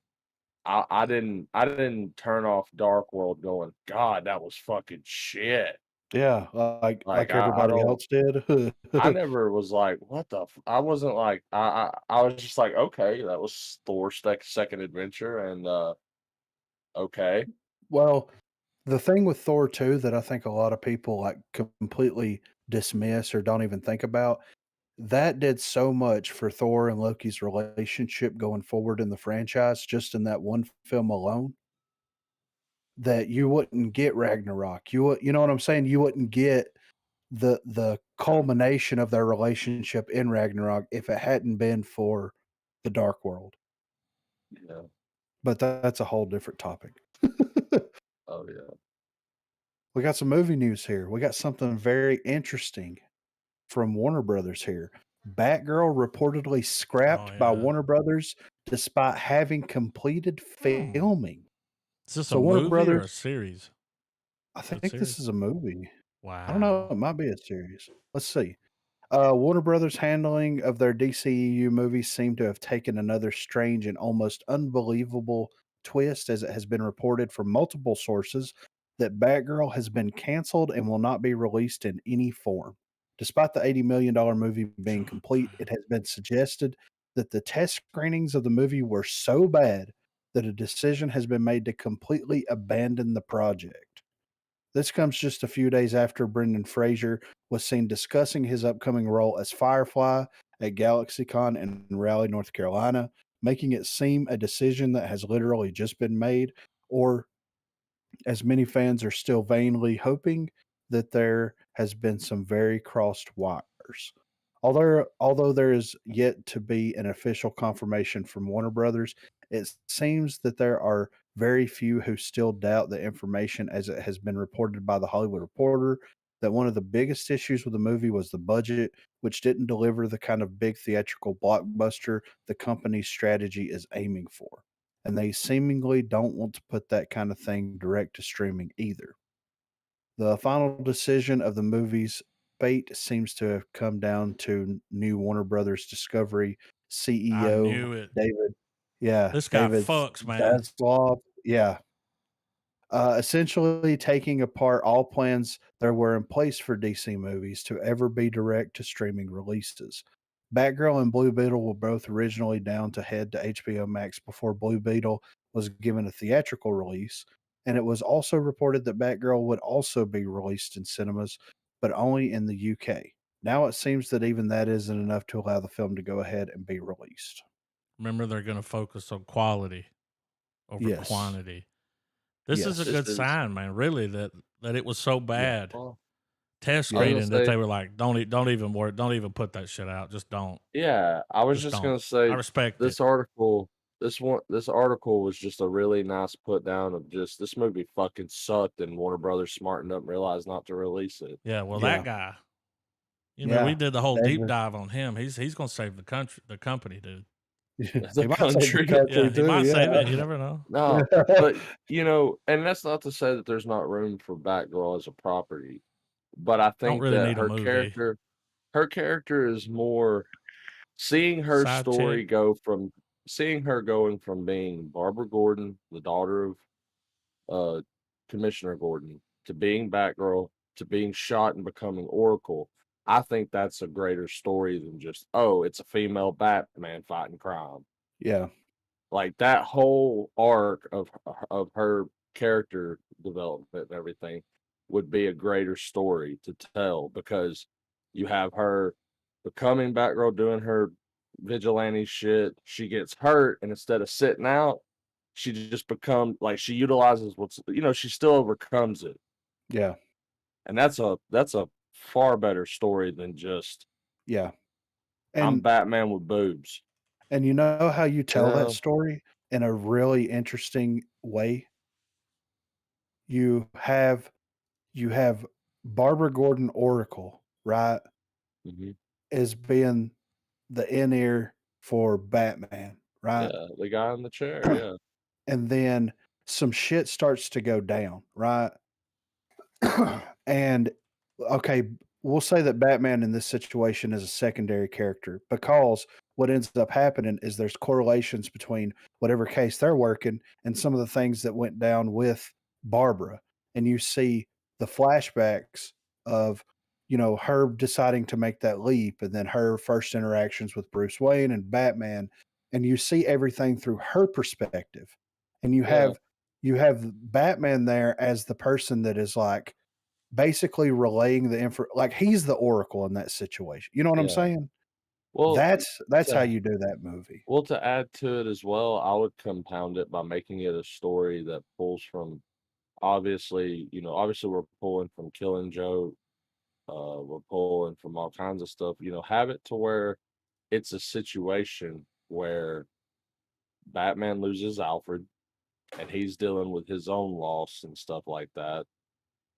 I didn't turn off Dark World going, God, that was fucking shit.
Yeah,
Like
like
I
everybody
don't
else did.
I never was like, what the I wasn't like I was just like, okay, that was Thor's second adventure and okay.
Well, the thing with Thor 2 that I think a lot of people, like, completely dismiss or don't even think about, that did so much for Thor and Loki's relationship going forward in the franchise, just in that one film alone, that you wouldn't get Ragnarok. You know what I'm saying? You wouldn't get the culmination of their relationship in Ragnarok if it hadn't been for the Dark World.
Yeah.
But that's a whole different topic.
Oh yeah.
We got some movie news here. We got something very interesting from Warner Brothers here. Batgirl reportedly
Oh
scrapped by
yeah.
Warner Brothers despite having completed filming.
Is this a
So Warner
movie or a
Brothers,
series?
I
Is it a
think this
series?
is a movie. I don't know.
Wow.
It might be a series. Let's see. Warner Brothers' handling of their DCEU movies seem to have taken another strange and almost unbelievable twist, as it has been reported from multiple sources that Batgirl has been canceled and will not be released in any form. Despite the $80 million movie being complete, it has been suggested that the test screenings of the movie were so bad that a decision has been made to completely abandon the project. This comes just a few days after Brendan Fraser was seen discussing his upcoming role as Firefly at GalaxyCon in Raleigh, North Carolina, making it seem a decision that has literally just been made, or as many fans are still vainly hoping, that there has been some very crossed wires. Although there is yet to be an official confirmation from Warner Brothers, it seems that there are very few who still doubt the information, as it has been reported by the Hollywood Reporter that one of the biggest issues with the movie was the budget, which didn't deliver the kind of big theatrical blockbuster the company's strategy is aiming for. And they seemingly don't want to put that kind of thing direct to streaming either. The final decision of the movie's fate seems to have come down to new Warner Brothers Discovery
I
CEO
knew it.
David, yeah,
This guy
David
fucks, man.
Zaslav, yeah, essentially taking apart all plans there were in place for DC movies to ever be direct to streaming releases. Batgirl and Blue Beetle were both originally down to head to HBO Max before Blue Beetle was given a theatrical release, and it was also reported that Batgirl would also be released in cinemas, but only in the UK. Now it seems that even that isn't enough to allow the film to go ahead and be released.
Remember, they're going to focus on quality over
Yes.
quantity. This is a
Yes.
This
good
is
sign, man. Really, that it was so
Yeah.
bad
well,
test
I was
Yeah.
gonna
screening that
say
they were like, don't even worry, don't even put that shit out. Just don't,
yeah, I was
just
just
don't.
gonna
I
say
respect it.
this article this article was just a really nice put down of just this movie fucking sucked and Warner Brothers smartened up and realized not to release it.
Yeah, well, that
Yeah.
guy, we
Yeah.
did the whole deep
David.
dive on him. He's gonna save the company, dude.
The
He might save the
country.
Yeah,
country
he
too,
might save it. You
yeah.
never know.
No, but and that's not to say that there's not room for Batgirl as a property. But I
Don't
think
really
that
need a movie.
her character is more seeing her
Side chick.
story go from seeing her going from being Barbara Gordon, the daughter of uh Commissioner Gordon, to being Batgirl, to being shot and becoming Oracle. I think that's a greater story than just, oh, it's a female Batman fighting crime.
Yeah.
Like that whole arc of her character development and everything would be a greater story to tell because you have her becoming Batgirl doing her vigilante shit. She gets hurt, and instead of sitting out, she just become like she utilizes she still overcomes it,
Yeah.
and that's a far better story than just
Yeah.
I'm
And
Batman with boobs.
you know how you
You
tell that
know?
story in a really interesting way? You have Barbara Gordon Oracle, right,
Mhm.
as being the in ear for Batman, right?
Yeah, the guy in the chair. Yeah.
And then some shit starts to go down, right? And okay, we'll say that Batman in this situation is a secondary character because what ends up happening is there's correlations between whatever case they're working and some of the things that went down with Barbara. And you see the flashbacks of, her deciding to make that leap and then her first interactions with Bruce Wayne and Batman. And you see everything through her perspective. And
Yeah,
you have Batman there as the person that is like basically relaying the info, like he's the oracle in that situation. You know what I'm
yeah.
saying?
Well,
That's how
to
you do that movie.
to add to it as well, I would compound it by making it a story that pulls from obviously we're pulling from Killing Joke, we're pulling from all kinds of stuff. Have it to where it's a situation where Batman loses Alfred and he's dealing with his own loss and stuff like that.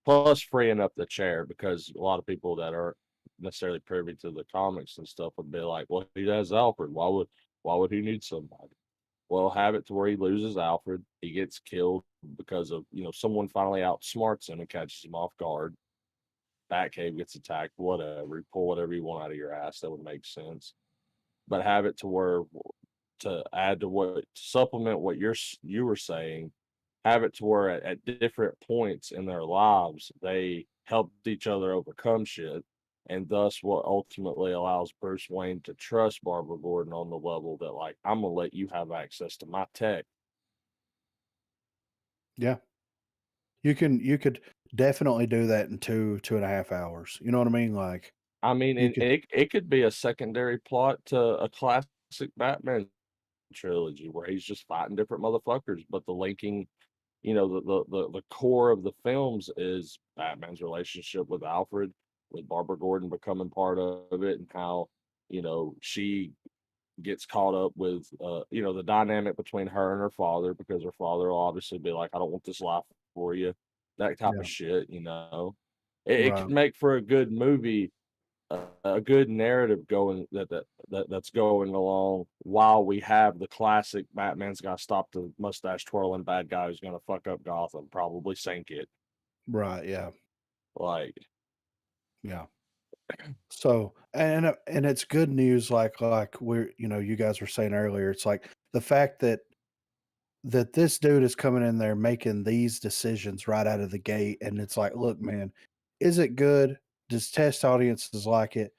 Plus freeing up the chair because a lot of people that aren't necessarily privy to the comics and stuff would be like, "Well, he has Alfred. Why would he need somebody?" Well, have it to where he loses Alfred, he gets killed because of someone finally outsmarts him and catches him off guard. Batcave gets attacked, whatever. You pull whatever you want out of your ass, that would make sense. But have it to where to add to what to supplement what you were saying, have it to where at different points in their lives they helped each other overcome shit, and thus what ultimately allows Bruce Wayne to trust Barbara Gordon on the level that like I'm gonna let you have access to my tech.
Yeah. You could definitely do that in 2.5 hours. You know what I mean? Like
I mean,
you
and
could
it could be a secondary plot to a classic Batman trilogy where he's just fighting different motherfuckers, but the linking the core of the films is Batman's relationship with Alfred, with Barbara Gordon becoming part of it, and how, she gets caught up with, the dynamic between her and her father because her father will obviously be like, "I don't want this life for you," that type of
yeah,
shit. It
right.
could make for a good movie, a good narrative going that's going along while we have the classic Batman's got to stop the mustache twirling bad guy who's going to fuck up Gotham, probably sink it.
Right, yeah.
Like,
Yeah. So, and it's good news like we're, you guys were saying earlier, it's like the fact that this dude is coming in there making these decisions right out of the gate. And it's like, look, man, is it good? Does test audiences like it?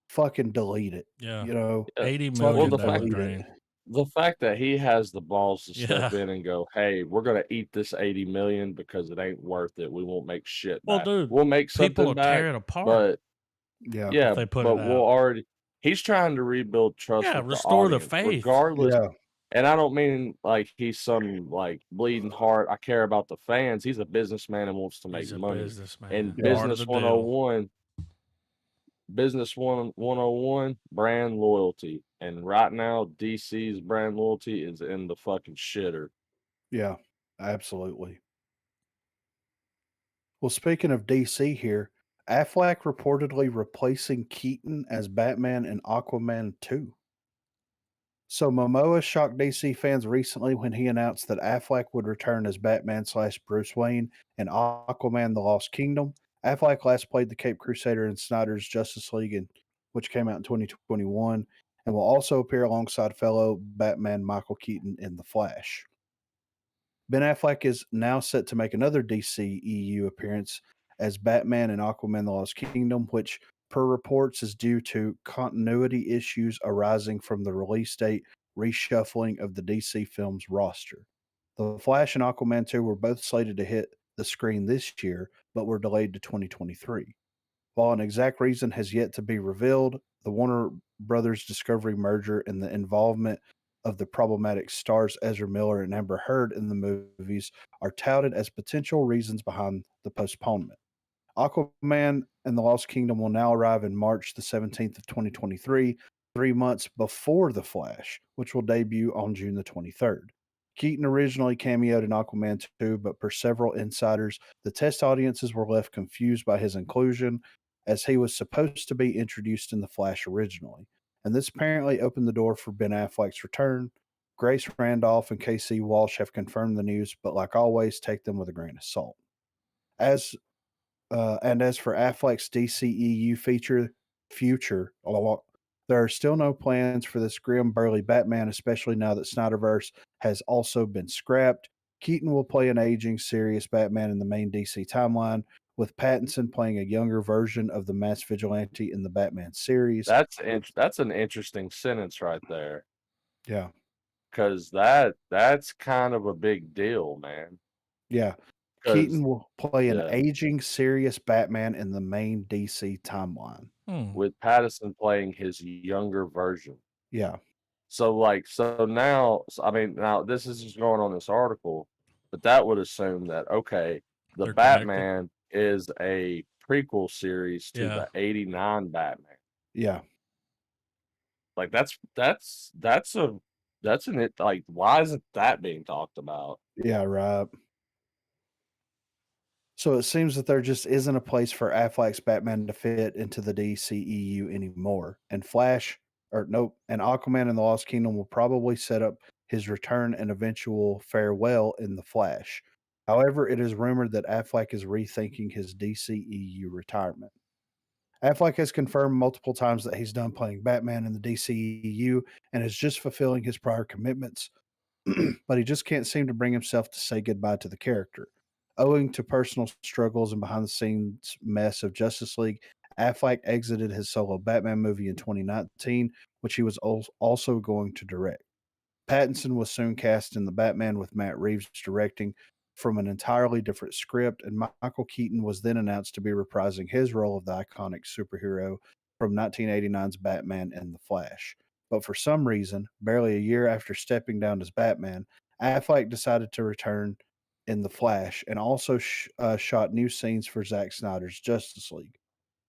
Fucking delete it.
Yeah.
yeah.
eighty
Well,
million
Fucking
the
they
fact
would
delete it.
drain.
the fact that he has the balls to
Yeah.
step in and go, "Hey, we're gonna eat this 80 million because it ain't worth it. We won't make shit
Well,
back.
dude,
We'll make
people
something
will tear
back,
it apart
but
Yeah.
if
yeah,
they put
but
it
we'll
out.
already." He's trying to rebuild trust
Yeah,
with the
restore the
audience,
faith.
regardless.
Yeah.
And I don't mean like he's some like bleeding heart. I care about the fans. He's a businessman and wants to make
He's a
money. And
businessman.
Yeah.
Part of the
business
deal.
101, business 101, brand loyalty. And right now, DC's brand loyalty is in the fucking shitter.
Yeah. Absolutely. Well, speaking of DC here, Affleck reportedly replacing Keaton as Batman in Aquaman 2. So Momoa shocked DC fans recently when he announced that Affleck would return as Batman slash Bruce Wayne in Aquaman The Lost Kingdom. Affleck last played the Cape Crusader in Snyder's Justice League, which came out in 2021, and will also appear alongside fellow Batman Michael Keaton in The Flash. Ben Affleck is now set to make another DC EU appearance as Batman in Aquaman The Lost Kingdom, which, per reports, is due to continuity issues arising from the release date reshuffling of the DC film's roster. The Flash and Aquaman 2 were both slated to hit the screen this year, but were delayed to 2023. While an exact reason has yet to be revealed, the Warner Brothers Discovery merger and the involvement of the problematic stars Ezra Miller and Amber Heard in the movies are touted as potential reasons behind the postponement. Aquaman and the Lost Kingdom will now arrive in March the 17th of 2023, 3 months before The Flash, which will debut on June the 23rd. Keaton originally cameoed in Aquaman 2, but per several insiders, the test audiences were left confused by his inclusion, as he was supposed to be introduced in The Flash originally. And this apparently opened the door for Ben Affleck's return. Grace Randolph and KC Walsh have confirmed the news, but like always, take them with a grain of salt. As And as for Affleck's DCEU future, there are still no plans for this grim, burly Batman, especially now that Snyderverse has also been scrapped. Keaton will play an aging, serious Batman in the main DC timeline, with Pattinson playing a younger version of the masked vigilante in the Batman series.
That's an interesting sentence right there,
Yeah,
because that's kind of a big deal, man.
yeah.
Because
Keaton will play an
yeah,
aging, serious Batman in the main DC timeline.
Hmm.
with Pattison playing his younger version.
Yeah,
So now, I mean, now this is just going on this article, but that would assume that, okay, the
They're connected.
Batman is a prequel series to
Yeah.
the '89 Batman.
yeah.
Like that's an it. Like, why isn't that being talked about?
Yeah, right. So it seems that there just isn't a place for Affleck's Batman to fit into the DCEU anymore. And and Aquaman and the Lost Kingdom will probably set up his return and eventual farewell in The Flash. However, it is rumored that Affleck is rethinking his DCEU retirement. Affleck has confirmed multiple times that he's done playing Batman in the DCEU and is just fulfilling his prior commitments, but he just can't seem to bring himself to say goodbye to the character. Owing to personal struggles and behind the scenes mess of Justice League, Affleck exited his solo Batman movie in 2019, which he was also going to direct. Pattinson was soon cast in The Batman with Matt Reeves directing from an entirely different script, and Michael Keaton was then announced to be reprising his role of the iconic superhero from 1989's Batman and The Flash. But for some reason, barely a year after stepping down as Batman, Affleck decided to return in The Flash and also shot new scenes for Zack Snyder's Justice League.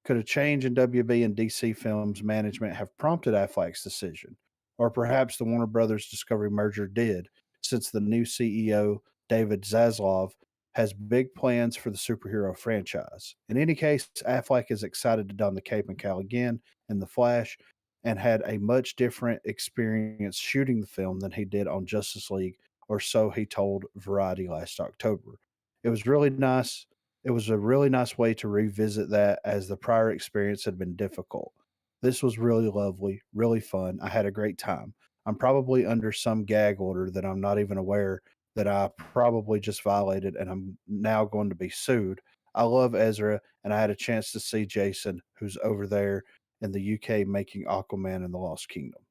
Could a change in WB and DC Films management have prompted Affleck's decision? Or perhaps the Warner Brothers Discovery merger did, since the new CEO, David Zaslav, has big plans for the superhero franchise. In any case, Affleck is excited to don the cape and cowl again in The Flash and had a much different experience shooting the film than he did on Justice League, or so he told Variety last October. It was really nice it was a really nice way to revisit that as the prior experience had been difficult. This was really lovely, really fun. I had a great time. I'm probably under some gag order that I'm not even aware that I probably just violated and I'm now going to be sued. I love Ezra and I had a chance to see Jason, who's over there in the UK making Aquaman and the Lost Kingdom.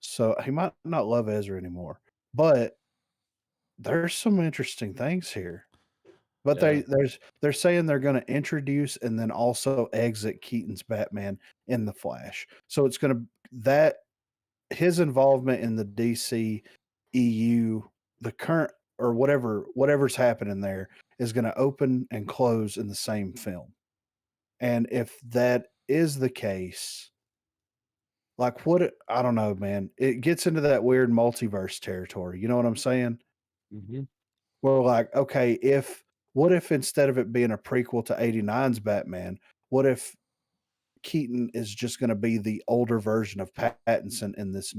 So he might not love Ezra anymore, but there's some interesting things here. But
Yeah,
they're saying they're gonna introduce and then also exit Keaton's Batman in The Flash. So it's gonna that his involvement in the DC EU, the current or whatever's happening there is gonna open and close in the same film. And if that is the case, like I don't know, man. It gets into that weird multiverse territory. You know what I'm saying?
hmm
We're like, okay, if what if instead of it being a prequel to '89's Batman, what if Keaton is just going to be the older version of Pattinson in this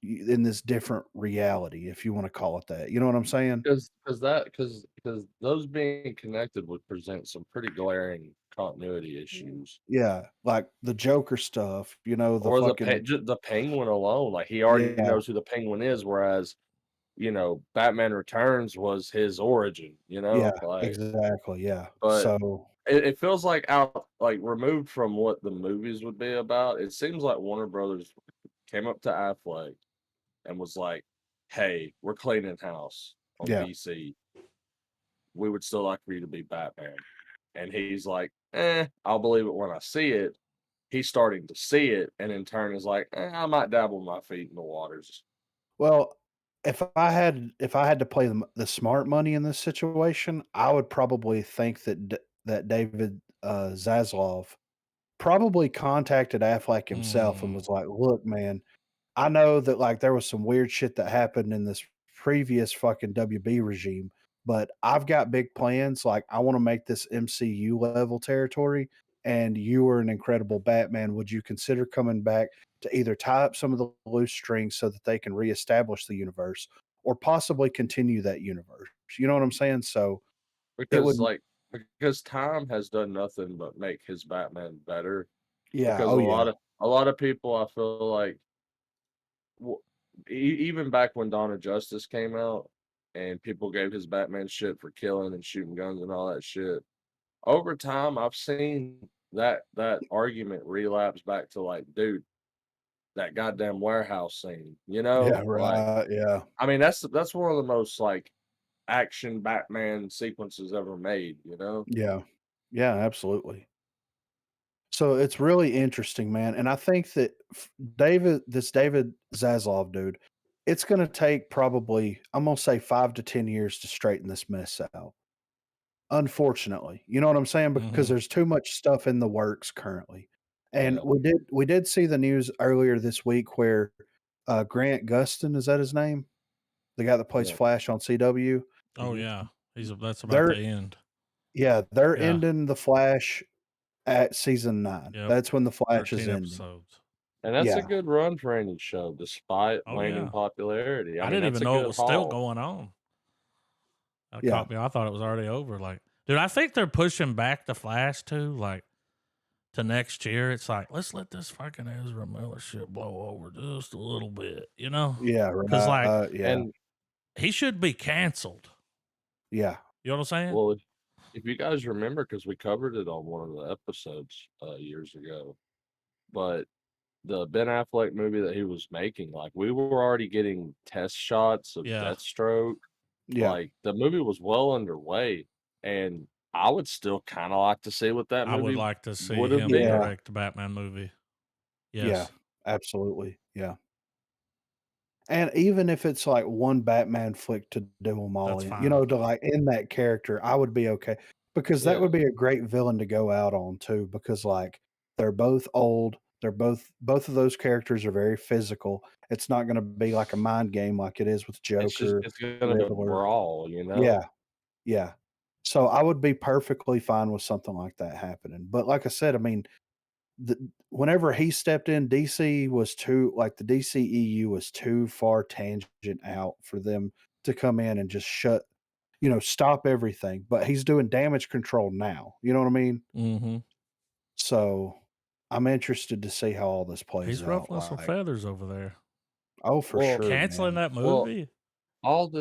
in this different reality, if you want to call it that. You know what I'm saying?
because those being connected would present some pretty glaring continuity issues.
Yeah, like the Joker stuff, the
Or
fucking
the Penguin alone, like, he already
yeah,
knows who the Penguin is, whereas, Batman Returns was his origin,
yeah,
like,
exactly, yeah.
but
So,
it feels like removed from what the movies would be about. It seems like Warner Brothers came up to Affleck and was like, "Hey, we're cleaning house on
yeah.
DC. We would still like for you to be Batman." And he's like, I'll believe it when I see it." He's starting to see it, and in turn is like, I might dabble my feet in the waters.
Well, if I had to play the smart money in this situation, I would probably think that David Zaslav probably contacted Affleck himself and
Mm.
was like, "Look, man, I know that like there was some weird shit that happened in this previous fucking WB regime, but I've got big plans. Like I want to make this MCU level territory, and you were an incredible Batman. Would you consider coming back to either tie up some of the loose strings so that they can reestablish the universe, or possibly continue that universe? You know what I'm saying? So It
because,
would,
like because time has done nothing but make his Batman better,
yeah,
because
oh yeah,
a lot of people, I feel like, w even back when Dawn of Justice came out, and people gave his Batman shit for killing and shooting guns and all that shit, over time, I've seen that argument relapse back to, like, dude, that goddamn warehouse scene, you
yeah,
know? Like,
right, yeah,
I mean, that's one of the most, like, action Batman sequences ever made, you know?
yeah, yeah, absolutely. So it's really interesting, man, and I think that this David Zaslav dude, it's gonna take probably, I'm gonna say 5 to 10 years to straighten this mess out. Unfortunately, you know what I'm saying? Because
Hmm.
there's too much stuff in the works currently. And
Yeah,
we did see the news earlier this week where, Grant Gustin, is that his name? The guy that plays
yeah,
Flash on CW?
Oh
mhm,
yeah, that's about to
They're
end.
yeah, they're
Yeah.
ending The Flash at season 9.
Yep.
That's when The Flash is
13
ending.
episodes.
and that's a
Yeah.
good run for any show despite
Oh
waning
yeah.
popularity. I
I
mean,
didn't
that's
even
a
know it
good
was still
haul.
going on. That
Yeah.
caught me. I thought it was already over. Like, dude, I think they're pushing back the Flash too, like to next year. It's like, let's let this fucking Ezra Miller shit blow over just a little bit, you know?
Yeah,
Because like
right, yeah,
And,
he should be canceled.
yeah,
You know what I'm saying?
well, if you guys remember, because we covered it on one of the episodes, years ago, but the Ben Affleck movie that he was making, like, we were already getting test shots of
Yeah.
Deathstroke.
yeah,
Like, the movie was well underway, and I would still kinda like to see what that
I would
movie
like to see
would have
him
yeah,
been.
direct the Batman movie.
yeah,
Yes,
absolutely, yeah. And even if it's like one Batman flick to do them all
that's
in,
fine.
to like in that character, I would be okay because that
Yeah,
would be a great villain to go out on too. Because like they're both old, they're both of those characters are very physical. It's not going to be like a mind game like it is with Joker,
it's gonna be a
Riddler.
brawl, you know?
Yeah, yeah. So I would be perfectly fine with something like that happening. But like I said, I mean, the whenever he stepped in, DC was too like the DCEU was too far tangent out for them to come in and just stop everything. But he's doing damage control now. You know what I mean?
Mm-hmm.
So I'm interested to see how all this plays
He's
out.
ruffling some
Like,
feathers over there.
oh, for
Well
sure,
Canceling
man.
that
well,
movie?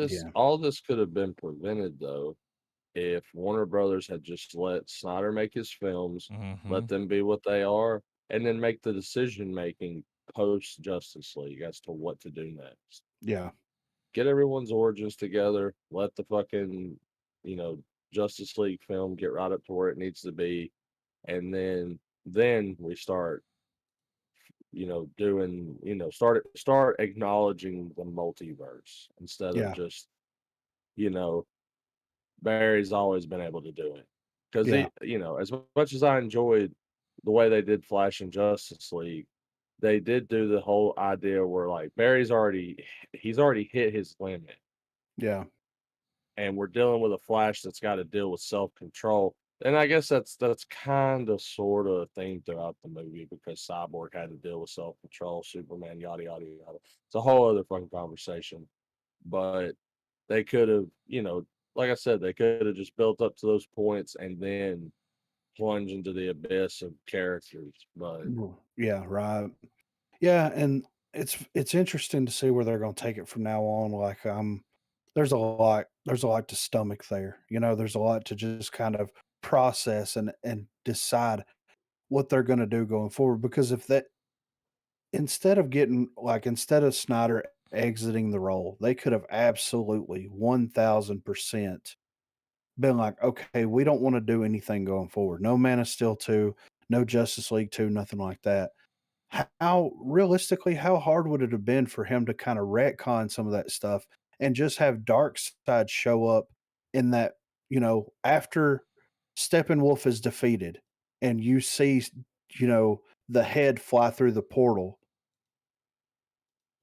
Yeah,
all this could have been prevented, though, if Warner Brothers had just let Snyder make his films,
Mm-hmm.
let them be what they are, and then make the decision making post Justice League as to what to do next.
yeah,
Get everyone's origins together, let the fucking, you know, Justice League film get right up to where it needs to be, and then we start, doing, start acknowledging the multiverse instead of
yeah,
just, you know, Barry's always been able to do it. Because
yeah,
as much as I enjoyed the way they did Flash and Justice League, they did do the whole idea where like he's already hit his limit,
yeah,
and we're dealing with a Flash that's got to deal with self control. And I guess that's kind of sort of a theme throughout the movie because Cyborg had to deal with self control, Superman, yada yada yada. It's a whole other fucking conversation. But they could have, like I said, they could have just built up to those points and then plunge into the abyss of characters. But
yeah, right. Yeah, and it's interesting to see where they're gonna take it from now on, like, there's a lot to stomach there, there's a lot to just kind of process and decide what they're gonna do going forward, because if that instead of Snyder exiting the role, they could have absolutely 1,000% been like, "Okay, we don't wanna do anything going forward. No Man of Steel 2, no Justice League 2, nothing like that." How realistically, how hard would it have been for him to kinda retcon some of that stuff and just have Darkseid show up in that, after Steppenwolf is defeated and you see, you know, the head fly through the portal,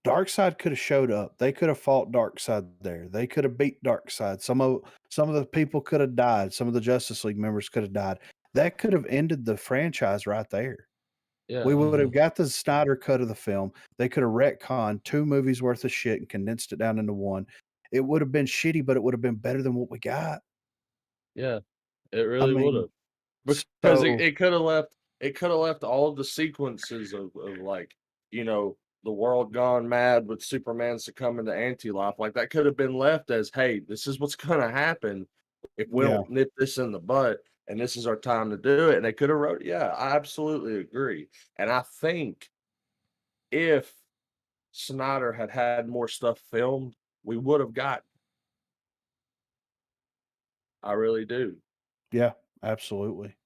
Darkseid could have showed up. They could have fought Darkseid there. They could have beat Darkseid. Some of the people could have died. Some of the Justice League members could have died. That could have ended the franchise right there.
yeah,
We would
Mm-hmm.
have got the Snyder cut of the film. They could have retconned 2 movies worth of shit and condensed it down into 1. It would have been shitty, but it would have been better than what we got.
Yeah, it
I
really would
mean,
have. Because
so
it coulda left all of the sequences of, like, you know, the world gone mad with Superman succumbing to anti-life, like, that could have been left as, "Hey, this is what's gonna happen if we
yeah,
don't nip this in the butt, and this is our time to do it," and they coulda wrote yeah, I absolutely agree, and I think if Snyder had had more stuff filmed, we would have got I really do.
yeah, absolutely.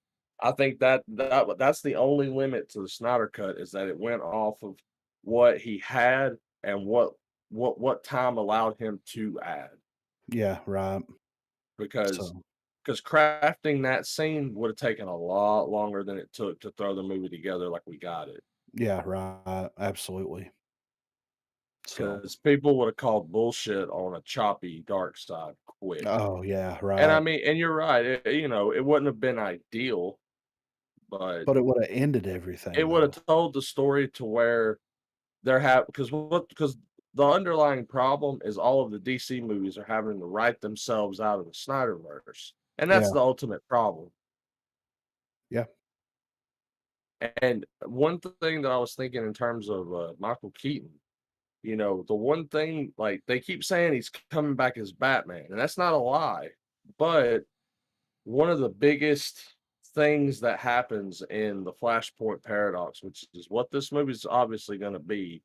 I think that's the only limit to the Snyder cut is that it went off of what he had and what time allowed him to add
Yeah, right.
because
So,
because crafting that scene would have taken a lot longer than it took to throw the movie together like we got it.
yeah, right, absolutely. So,
Because people would have called bullshit on a choppy dark side quick.
oh yeah,
And I
right.
mean, and you're right, you know, it wouldn't have been ideal, but
But it would have ended
it
everything
would
though.
have told the story to where There have because the underlying problem is all of the DC movies are having to write themselves out of the Snyderverse, and that's
Yeah,
the ultimate problem.
yeah,
And one thing that I was thinking in terms of, Michael Keaton, you know, the one thing like, they keep saying he's coming back as Batman, and that's not a lie, but one of the biggest things that happens in the Flashpoint paradox, which is what this movie is obviously gonna be,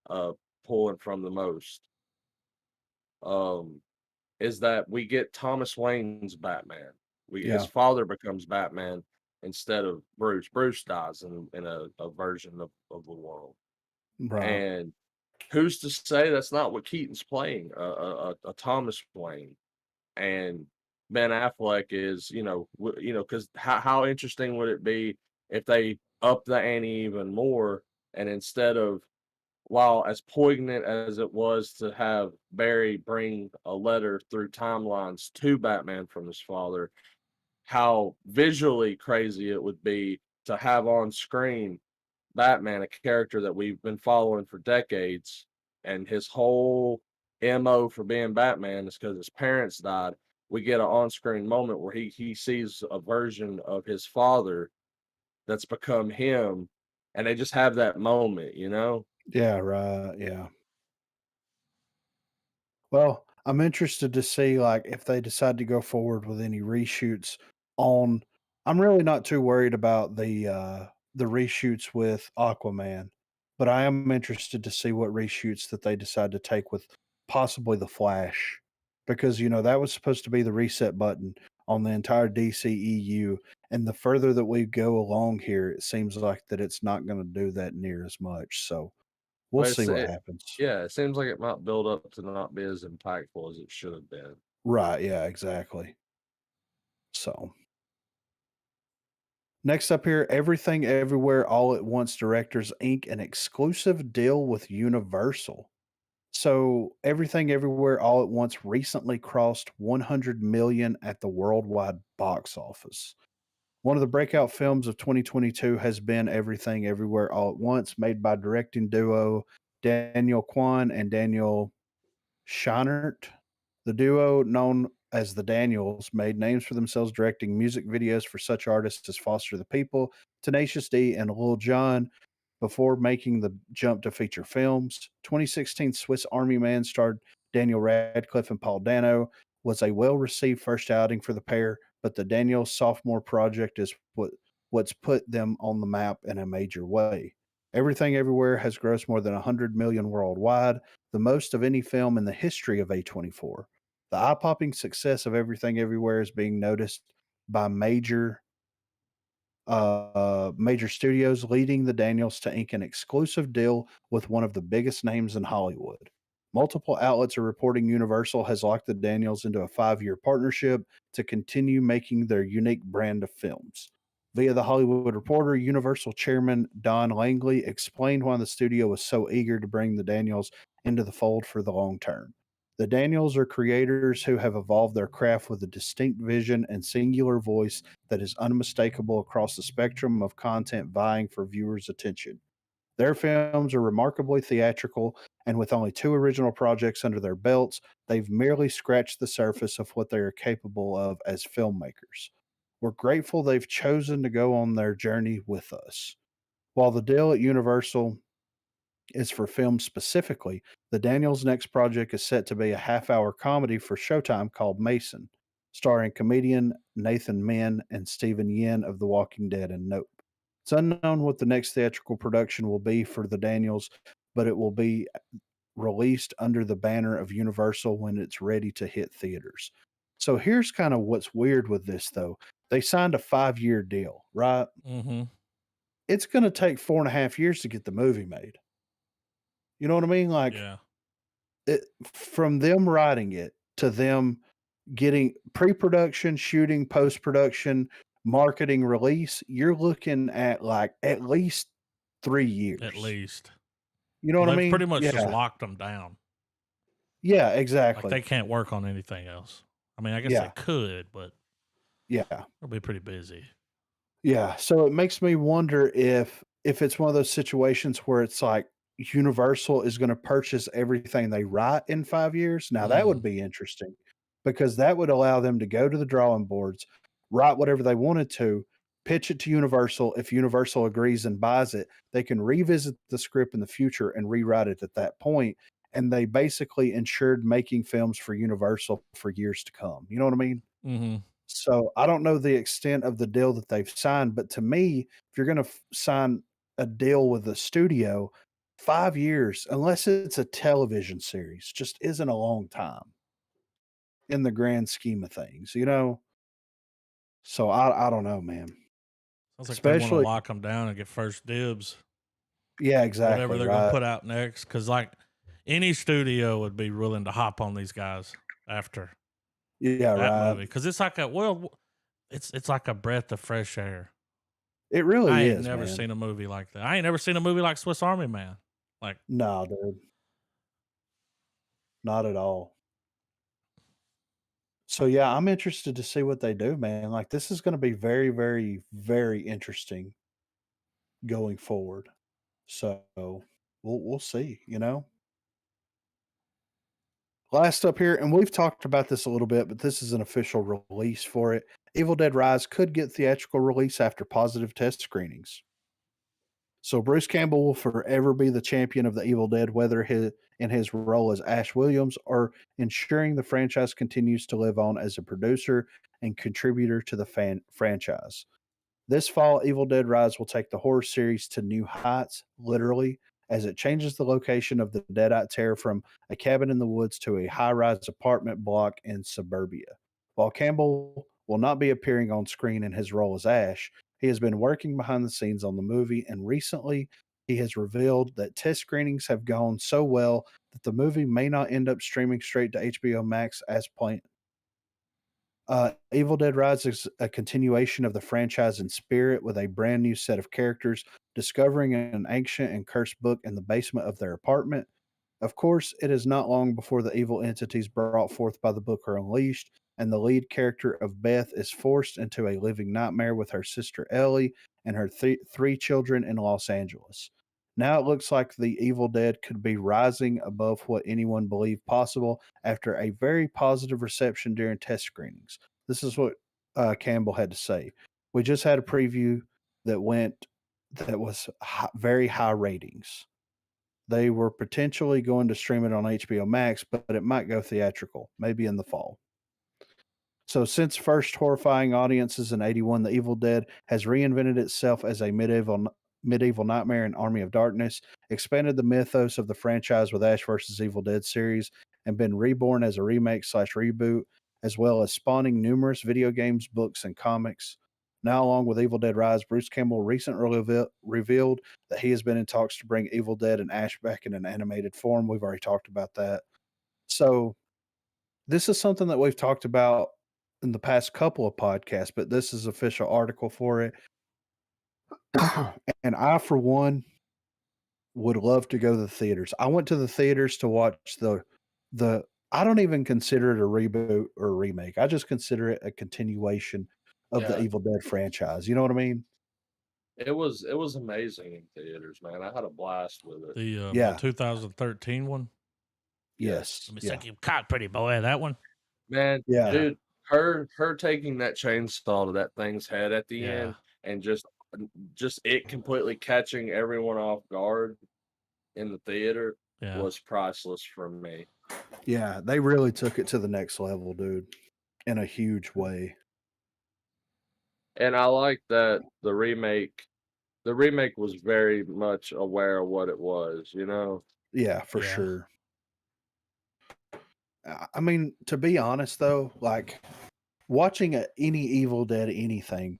uh, pulling from the most, um is that we get Thomas Wayne's Batman. His
yeah,
father becomes Batman instead of Bruce. Bruce dies in a version of the world.
right.
And who's to say that's not what Keaton's playing, a Thomas Wayne. And Ben Affleck is, you know, because how interesting would it be if they up the ante even more and instead of while as poignant as it was to have Barry bring a letter through timelines to Batman from his father, how visually crazy it would be to have on screen Batman, a character that we've been following for decades, and his whole MO for being Batman is because his parents died. We get an on-screen moment where he sees a version of his father that's become him, and they just have that moment, you know?
Yeah, right, yeah. Well, I'm interested to see, like, if they decide to go forward with any reshoots on I'm really not too worried about the reshoots with Aquaman, but I am interested to see what reshoots that they decide to take with possibly The Flash, because, that was supposed to be the reset button on the entire DCEU, and the further that we go along here, it seems like that it's not gonna do that near as much, so we'll
Well,
see what happens.
yeah, it seems like it might build up to not be as impactful as it should have been.
Right, yeah, exactly. So, next up here, Everything Everywhere All at Once Directors Inc. an exclusive deal with Universal. So, Everything Everywhere All at Once recently crossed 100 million at the worldwide box office. One of the breakout films of 2022 has been Everything Everywhere All at Once, made by directing duo Daniel Kwan and Daniel Scheinert. The duo, known as the Daniels, made names for themselves directing music videos for such artists as Foster the People, Tenacious D, and Lil Jon before making the jump to feature films. 2016 Swiss Army Man starred Daniel Radcliffe and Paul Dano was a well-received first outing for the pair, but the Daniels sophomore project is what's put them on the map in a major way. Everything Everywhere has grossed more than 100 million worldwide, the most of any film in the history of A24. The eye popping success of Everything Everywhere is being noticed by major studios, leading the Daniels to ink an exclusive deal with one of the biggest names in Hollywood. Multiple outlets are reporting Universal has locked the Daniels into a 5-year partnership to continue making their unique brand of films. Via The Hollywood Reporter, Universal chairman Don Langley explained why the studio was so eager to bring the Daniels into the fold for the long term. The Daniels are creators who have evolved their craft with a distinct vision and singular voice that is unmistakable across the spectrum of content vying for viewers' attention. Their films are remarkably theatrical, and with only 2 original projects under their belts, they've merely scratched the surface of what they are capable of as filmmakers. We're grateful they've chosen to go on their journey with us. While the deal at Universal is for film specifically, the Daniels' next project is set to be a half-hour comedy for Showtime called Mason, starring comedian Nathan Min and Stephen Yen of The Walking Dead and Nope. It's unknown what the next theatrical production will be for the Daniels, but it will be released under the banner of Universal when it's ready to hit theaters. So here's kind of what's weird with this, though. They signed a 5-year deal, right?
Mm-hmm.
It's going to take 4.5 years to get the movie made. You know what I mean? Like,
Yeah.
from them writing it to them getting pre-production, shooting, post-production, marketing, release, you're looking at like at least 3 years.
At least.
You know
Well,
what I
they've pretty
mean?
much just
Yeah.
locked them down.
Yeah,
Like
exactly.
they can't work on anything else. I mean, I guess
Yeah.
they could, but
Yeah.
they'll be pretty busy.
Yeah. So it makes me wonder if it's one of those situations where it's like Universal is going to purchase everything they write in 5 years. Now that would be interesting because that would allow them to go to the drawing boards, write whatever they wanted to, pitch it to Universal. If Universal agrees and buys it, they can revisit the script in the future and rewrite it at that point. And they basically ensured making films for Universal for years to come. You know what I mean?
Mm-hmm.
So I don't know the extent of the deal that they've signed, but to me, if you're going to sign a deal with a studio, 5 years, unless it's a television series, just isn't a long time in the grand scheme of things, you know? So I don't know, man.
Sounds like they want to
Especially,
lock them down and get first dibs,
yeah,
whatever
exactly,
they're going to
right.
put out next. Because, like, any studio would be willing to hop on these guys after
Yeah,
that
right.
movie. Because it's like it's like a breath of fresh air.
It
I
really
ain't
is,
never
man.
seen a movie like that. I ain't never seen a movie like Swiss Army Man. Like,
No, dude, not at all. So yeah, I'm interested to see what they do, man. Like this is going to be very, very, very interesting going forward. So we'll see, you know. Last up here, and we've talked about this a little bit, but this is an official release for it. Evil Dead Rise could get theatrical release after positive test screenings. So Bruce Campbell will forever be the champion of the Evil Dead, whether in his role as Ash Williams or ensuring the franchise continues to live on as a producer and contributor to the franchise. This fall, Evil Dead Rise will take the horror series to new heights, literally, as it changes the location of the Deadite Terror from a cabin in the woods to a high rise apartment block in suburbia. While Campbell will not be appearing on screen in his role as Ash, he has been working behind the scenes on the movie, and recently he has revealed that test screenings have gone so well that the movie may not end up streaming straight to HBO Max as planned. Evil Dead Rise is a continuation of the franchise in spirit with a brand new set of characters discovering an ancient and cursed book in the basement of their apartment. Of course, it is not long before the evil entities brought forth by the book are unleashed, and the lead character of Beth is forced into a living nightmare with her sister Ellie and her three children in Los Angeles. Now it looks like the Evil Dead could be rising above what anyone believed possible after a very positive reception during test screenings. This is what Campbell had to say. We just had a preview that was very high ratings. They were potentially going to stream it on HBO Max, but it might go theatrical, maybe in the fall. So, since first horrifying audiences in 81, The Evil Dead has reinvented itself as a medieval nightmare and army of darkness, expanded the mythos of the franchise with Ash vs. Evil Dead series, and been reborn as a remake slash reboot, as well as spawning numerous video games, books, and comics. Now, along with Evil Dead Rise, Bruce Campbell recently revealed that he has been in talks to bring Evil Dead and Ash back in an animated form. We've already talked about that. So, this is something that we've talked about in the past couple of podcasts, but this is official article for it. And I, for one, would love to go to the theaters. I went to the theaters to watch the I don't even consider it a reboot or a remake. I just consider it a continuation of the
Yeah.
Evil Dead franchise. You know what I mean?
It was amazing in theaters, man. I had a blast with it.
The
Yeah.
2013 one.
Yes.
Let me
Yeah.
suck your cock, pretty boy. That one.
Man,
Yeah.
dude, her taking that chainsaw to that thing's head at the
Yeah.
end and just it completely catching everyone off guard in the theater
Yeah.
was priceless for me.
Yeah. They really took it to the next level, dude, in a huge way.
And I like that the remake was very much aware of what it was, you know?
Yeah, for
Yeah.
sure. I mean, to be honest though, like watching any Evil Dead anything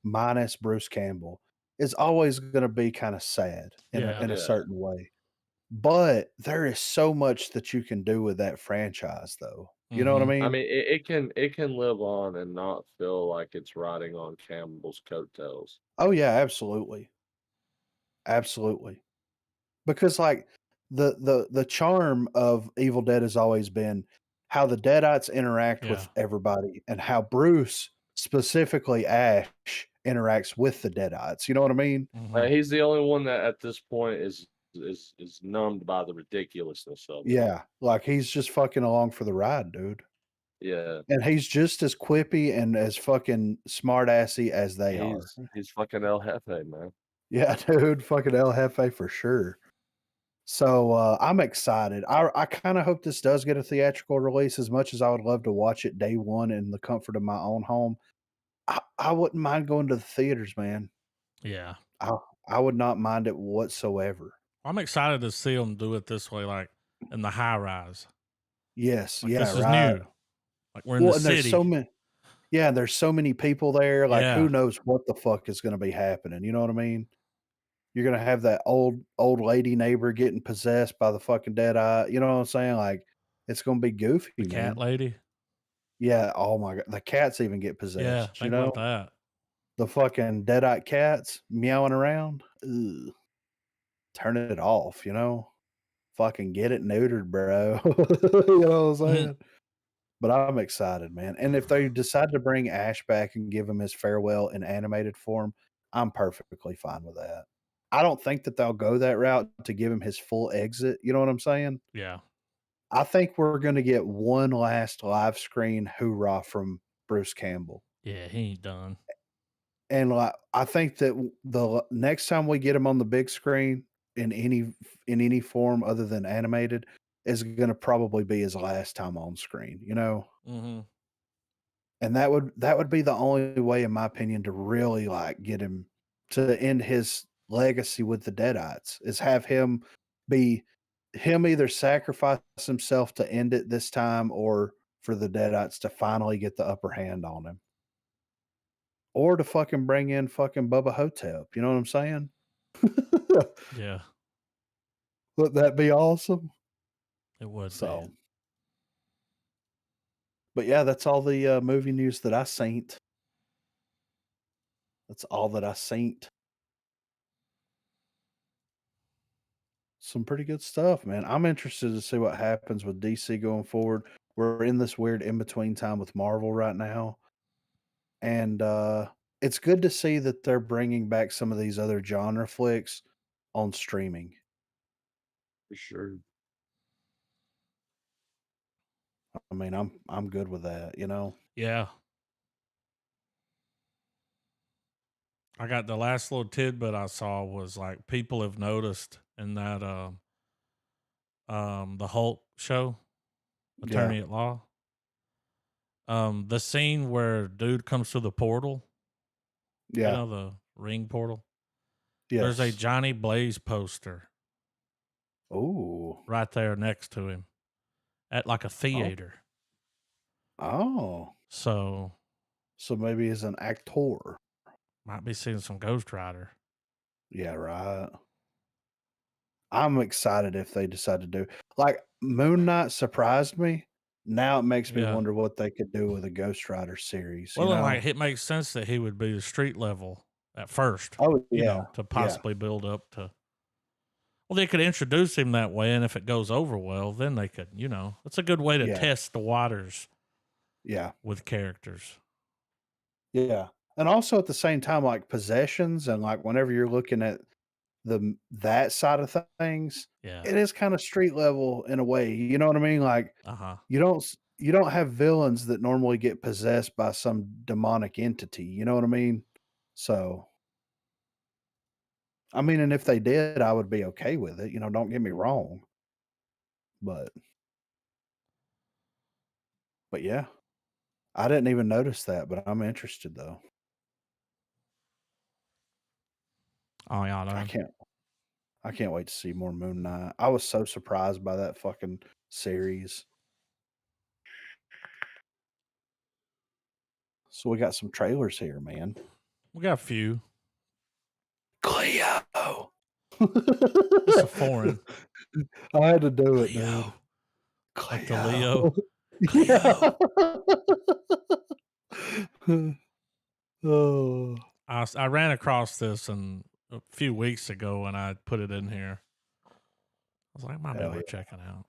minus Bruce Campbell is always going to be kind of sad in
Yeah.
a
Yeah.
certain way. But there is so much that you can do with that franchise, though. You know what I
Mhm.
mean?
I mean, it can live on and not feel like it's riding on Campbell's coattails.
Oh yeah, absolutely, absolutely. Because like the charm of Evil Dead has always been how the Deadites interact
Yeah.
with everybody, and how Bruce, specifically Ash, interacts with the Deadites. You know what I mean?
Mhm.
He's the only one that at this point is numbed by the ridiculousness of it.
Yeah, like he's just fucking along for the ride, dude.
Yeah.
And he's just as quippy and as fucking smart assy as they are.
He's fucking El Jefe, man.
Yeah, dude, fucking El Jefe for sure. So I'm excited. I kind of hope this does get a theatrical release. As much as I would love to watch it day one in the comfort of my own home, I wouldn't mind going to the theaters, man.
Yeah.
I would not mind it whatsoever.
I'm excited to see them do it this way, like in the high rise.
Yes,
Like
yeah,
this is
right.
new. Like we're in
Well,
the
and there's so
city.
many. Yeah, there's so many people there. Like,
Yeah.
who knows what the fuck is going to be happening? You know what I mean? You're gonna have that old lady neighbor getting possessed by the fucking dead eye. You know what I'm saying? Like, it's gonna be goofy,
The cat
man.
lady.
Yeah. Oh my god, the cats even get
Yeah.
possessed. You
Think about
know,
that.
the fucking dead-eye cats meowing around. Ugh. Turn it off. You know, fucking get it neutered, bro. You know what I'm saying? But I'm excited, man. And if they decide to bring Ash back and give him his farewell in animated form, I'm perfectly fine with that. I don't think that they'll go that route to give him his full exit. You know what I'm saying?
Yeah.
I think we're going to get one last live screen hoorah from Bruce Campbell.
Yeah. He ain't done.
And like, I think that the next time we get him on the big screen in any form other than animated is going to probably be his last time on screen, you know?
Mm-hmm.
And that would be the only way, in my opinion, to really like get him to end his legacy with the Deadites is have him either sacrifice himself to end it this time or for the Deadites to finally get the upper hand on him. Or to fucking bring in fucking Bubba Hotep. You know what I'm saying?
Yeah.
Would that be awesome?
It would
So,
be.
but yeah, that's all the movie news that I seen. That's all that I seen. Some pretty good stuff, man. I'm interested to see what happens with DC going forward. We're in this weird in between time with Marvel right now. And it's good to see that they're bringing back some of these other genre flicks on streaming.
For sure.
I mean, I'm good with that, you know.
Yeah. I got the last little tidbit I saw was like people have noticed in that the Hulk show, Attorney at Law. The scene where dude comes to the portal,
Yeah.
you know, the ring portal.
Yes.
There's a Johnny Blaze poster
Oh.
right there next to him at like a theater.
Oh.
So
maybe he's an actor.
might be seeing some Ghost Rider.
Yeah, right. I'm excited if they decide to do like Moon Knight surprised me. Now it makes me
Yeah.
wonder what they could do with a Ghost Rider series.
Well,
you
and
know?
like it makes sense that he would be the street level at first.
Oh
You
yeah,
know, to possibly build up to. Well, they could introduce him that way, and if it goes over well, then they could. You know, it's a good way to
Yeah.
test the waters
yeah,
with characters.
yeah. And also at the same time, like possessions and like whenever you're looking at that side of things,
Yeah.
it is kind of street level in a way. You know what I mean? Like
Uh-huh.
you don't have villains that normally get possessed by some demonic entity. You know what I mean? So I mean, and if they did, I would be okay with it. You know, don't get me wrong. But yeah, I didn't even notice that, but I'm interested though.
Oh, yeah,
I
no.
can't I can't wait to see more Moon Knight. I was so surprised by that fucking series. So we got some trailers here, man.
We got a few.
Cleo.
It's a foreign.
I had to do it, dude.
Cleo.
Cleo.
Like the Leo.
Yeah.
Cleo.
Oh,
I ran across this a few weeks ago and I put it in here. I was like, might be
hell
worth
yeah.
checking out.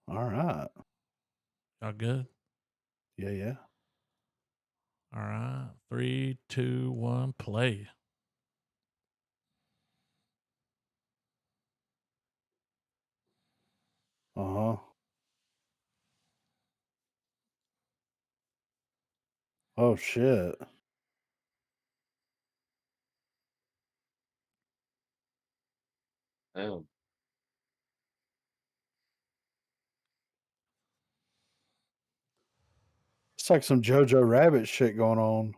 All right.
Y'all good?
Yeah, yeah.
All right. 3, 2, 1, play.
Uh-huh. Oh shit.
Damn.
It's like some Jojo Rabbit shit going on.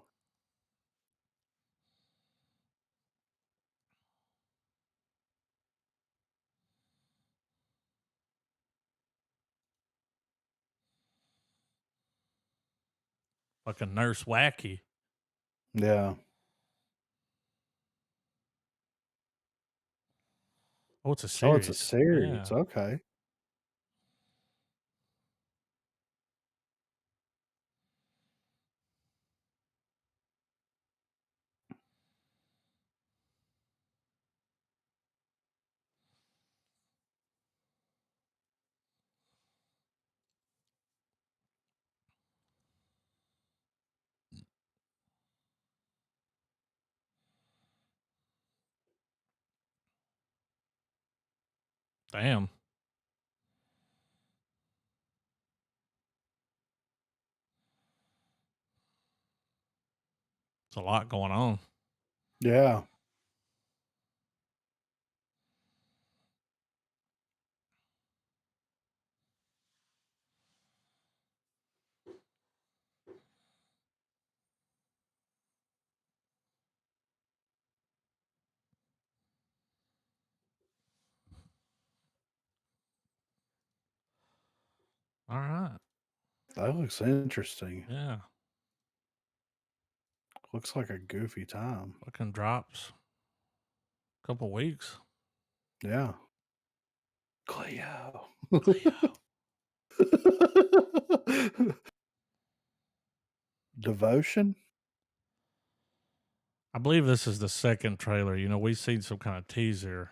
Fucking Nurse Wacky.
Yeah.
Oh, it's a
Oh, it's a
series.
series.
Yeah.
Okay.
Damn. It's a lot going on.
Yeah.
All right.
That looks interesting.
Yeah.
Looks like a goofy time.
Fucking drops. Couple weeks.
Yeah. Cleo.
Cleo.
Devotion?
I believe this is the second trailer. You know, we seen some kind of teaser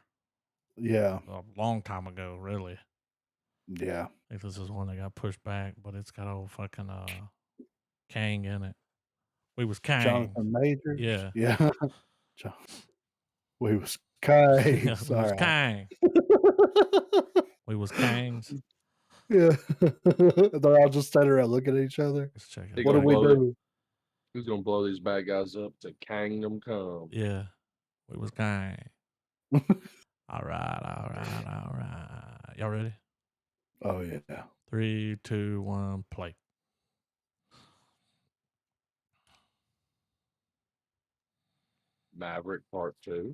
Yeah.
a long time ago, really.
Yeah.
I think this is one that got pushed back, but it's got old fucking Kang in it. We was Kang.
Jonathan Majors?
Yeah.
Yeah. We was
Yeah,
Kangs.
we was
All right.
Kang. We was Kangs.
Yeah. They're all just standing around looking at each other.
Let's check
They
it
What
out.
do we
blow it.
do?
Who's gonna blow these bad guys up to Kingdom Come?
Yeah. We was Kang. All right. Y'all ready?
Oh, yeah.
3, 2, 1, play.
Maverick Part 2.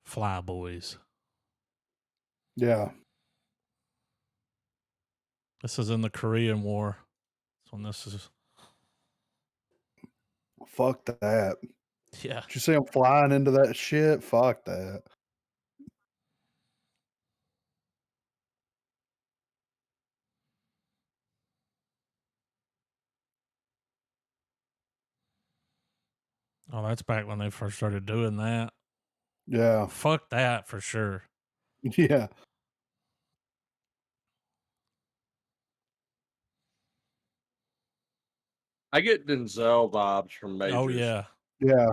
Fly Boys.
Yeah.
This is in the Korean War. That's when this is.
Fuck that.
Yeah.
Did you see them flying into that shit? Fuck that.
Oh, that's back when they first started doing that.
Yeah.
Fuck that for sure.
Yeah.
I get Denzel vibes from Majors.
Oh yeah,
Yeah.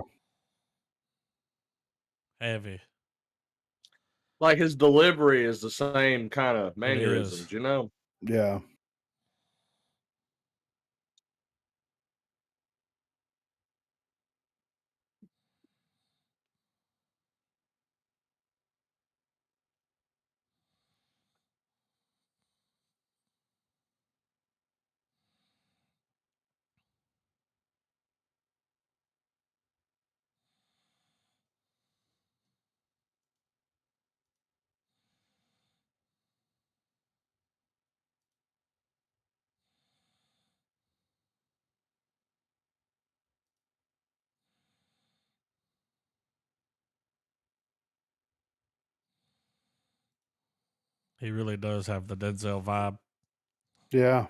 heavy.
Like his delivery is the same kind of
It is.
mannerisms, you know?
Yeah.
He really does have the Denzel vibe.
Yeah.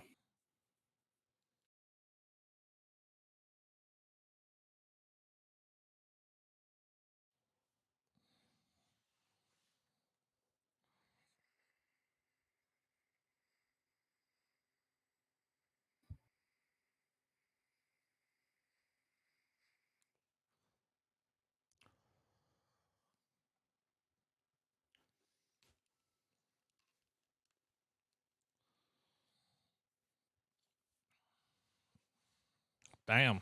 Damn.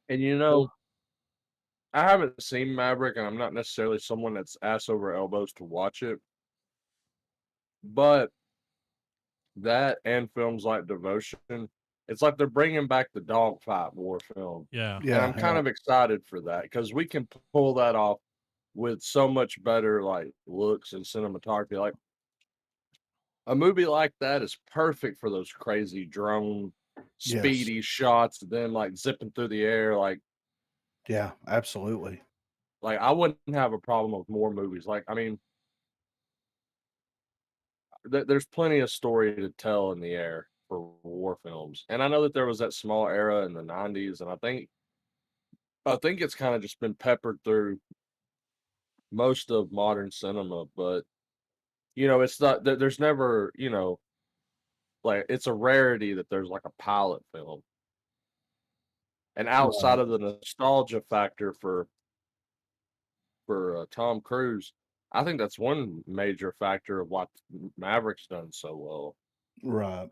And you know, I haven't seen Maverick, and I'm not necessarily someone that's ass over elbows to watch it. But that and films like Devotion, it's like they're bringing back the dogfight war film.
Yeah.
And
Yeah.
I'm kind of excited for that because we can pull that off with so much better like looks and cinematography. Like a movie like that is perfect for those crazy drone
Yes.
speedy shots, then like zipping through the air.
Yeah. Absolutely.
Like I wouldn't have a problem with more movies. Like I mean, there's plenty of story to tell in the air for war films, and I know that there was that small era in the '90s, and I think it's kind of just been peppered through most of modern cinema. But you know, it's not that there's never like it's a rarity that there's like a pilot film, and outside
Right.
of the nostalgia factor for Tom Cruise, I think that's one major factor of what Maverick's done so well.
Right.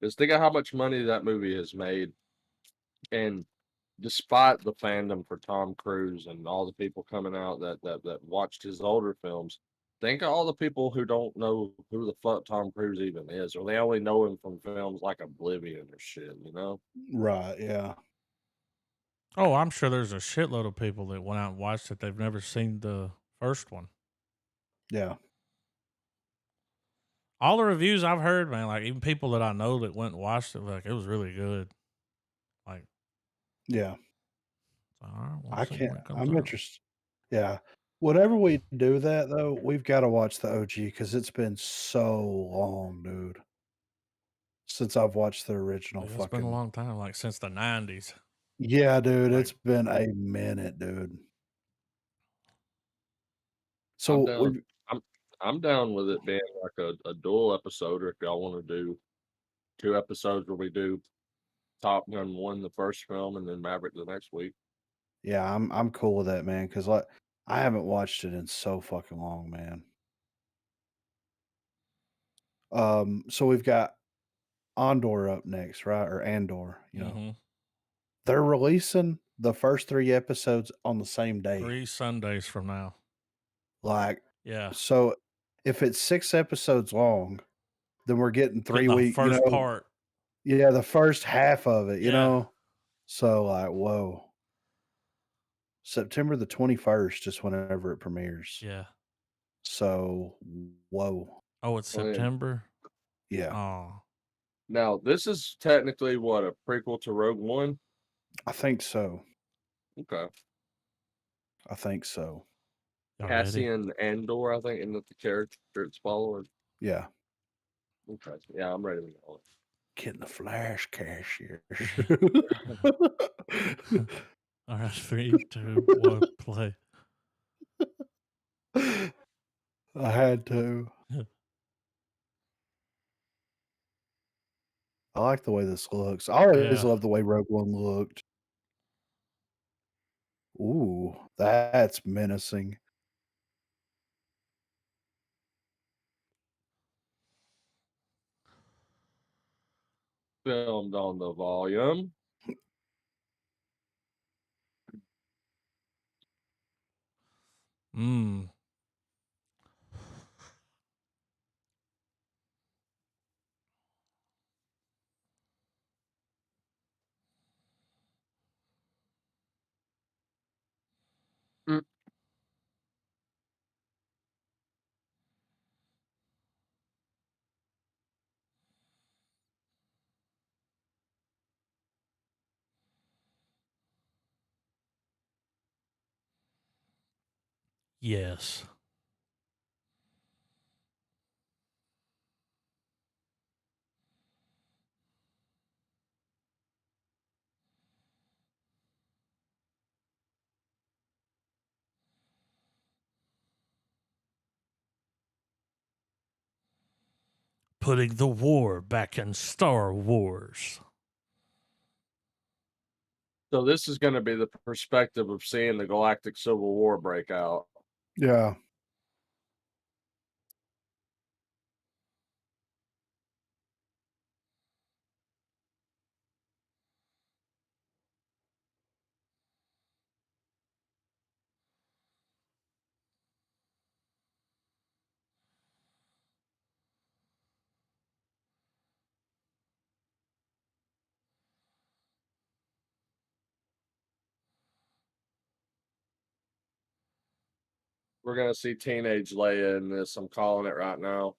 Just think of how much money that movie has made, and despite the fandom for Tom Cruise and all the people coming out that watched his older films, think of all the people who don't know who the fuck Tom Cruise even is, or they only know him from films like Oblivion or shit, you know?
Right. Yeah.
Oh, I'm sure there's a shitload of people that went out and watched it. They've never seen the first one.
Yeah.
All the reviews I've heard, man, like even people that I know that went and watched it, like it was really good. Like,
Yeah.
all right, we'll
I
see
can't.
when it comes
I'm
out.
interested. Yeah. Whenever we do that, though, we've got to watch the OG because it's been so long, dude, since I've watched the original
Yeah, it's been a
fucking.
long time, like since the '90s.
Yeah, dude,
Like,
it's been a minute, dude.
I'm
So
down.
we,
I'm I'm down with it being like a dual episode, or if y'all want to do 2 episodes where we do Top Gun 1, the first film, and then Maverick the next week.
yeah, I'm cool with that, man, because like I haven't watched it in so fucking long, man. So we've got Andor up next, right? Or Andor,
mm-hmm.
They're releasing the first 3 episodes on the same day.
3 Sundays from now.
Like,
Yeah.
so if it's 6 episodes long, then we're getting 3
Getting the
week,
first part.
yeah, the first half of it,
Yeah.
So like, whoa. September the 21st is whenever it premieres.
Yeah.
So, whoa.
Oh, it's
Well, then,
September.
Yeah,
Oh,
now this is technically what, a prequel to Rogue One?
I think so.
Okay.
I think so.
y'all ready?
Cassian Andor, I think, isn't that the character it's following?
Yeah.
Okay. Yeah, I'm ready to go.
Getting the flash cashier.
All right, 3, 2, 1, play.
I had to. I like the way this looks. I always
Yeah.
loved the way Rogue One looked. Ooh, that's menacing.
Filmed on the volume.
Mm.
Mm.
Yes. Putting the war back in Star Wars.
So this is going to be the perspective of seeing the Galactic Civil War break out.
Yeah.
We're going to see teenage Leia in this. I'm calling it right now.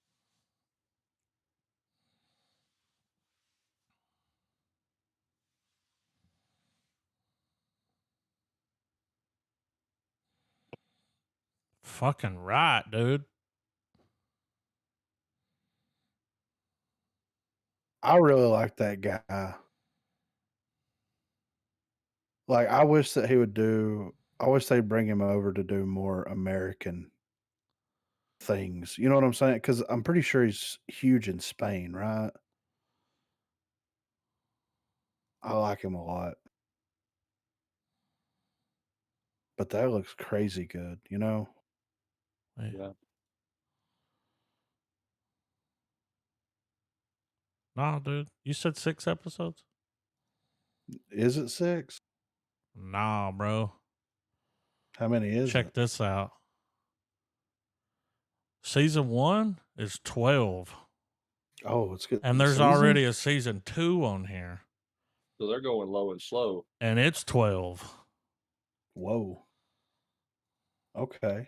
Fucking right, dude.
I really like that guy. Like, I wish that he would do I wish they'd bring him over to do more American things. You know what I'm saying? Because I'm pretty sure he's huge in Spain, right? I like him a lot. But that looks crazy good, you know?
Wait.
Yeah.
Nah, dude. You said 6 episodes?
Is it 6?
Nah, bro.
How many is
Check
it?
this out. Season 1 is 12.
Oh, it's getting
And there's
seasoned?
already a season 2 on here.
So they're going low and slow.
And it's 12.
Whoa. Okay.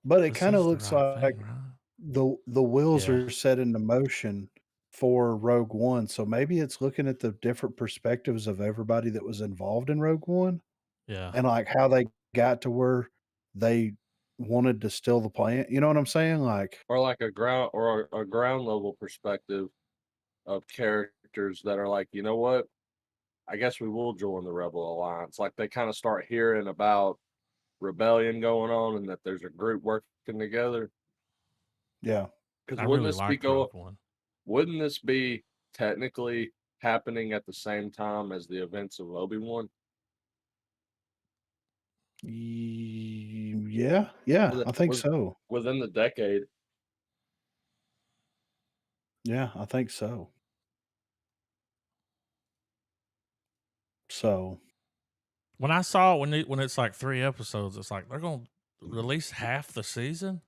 But it
This
kinda
is the
looks
right
like
thing, right?
the wheels
Yeah.
are set into motion for Rogue One, so maybe it's looking at the different perspectives of everybody that was involved in Rogue One
Yeah.
and, like, how they got to where they wanted to steal the planet, you know what I'm saying? Like
Or like a ground level perspective of characters that are like, you know what? I guess we will join the Rebel Alliance. Like they kind of start hearing about rebellion going on and that there's a group working together.
yeah.
Because
I really liked Rogue One.
wouldn't this be technically happening at the same time as the events of Obi-Wan?
Yeah, I think so.
Within the decade.
Yeah, I think so. So
When I saw it, when it's like 3 episodes, it's like they're going to release half the season.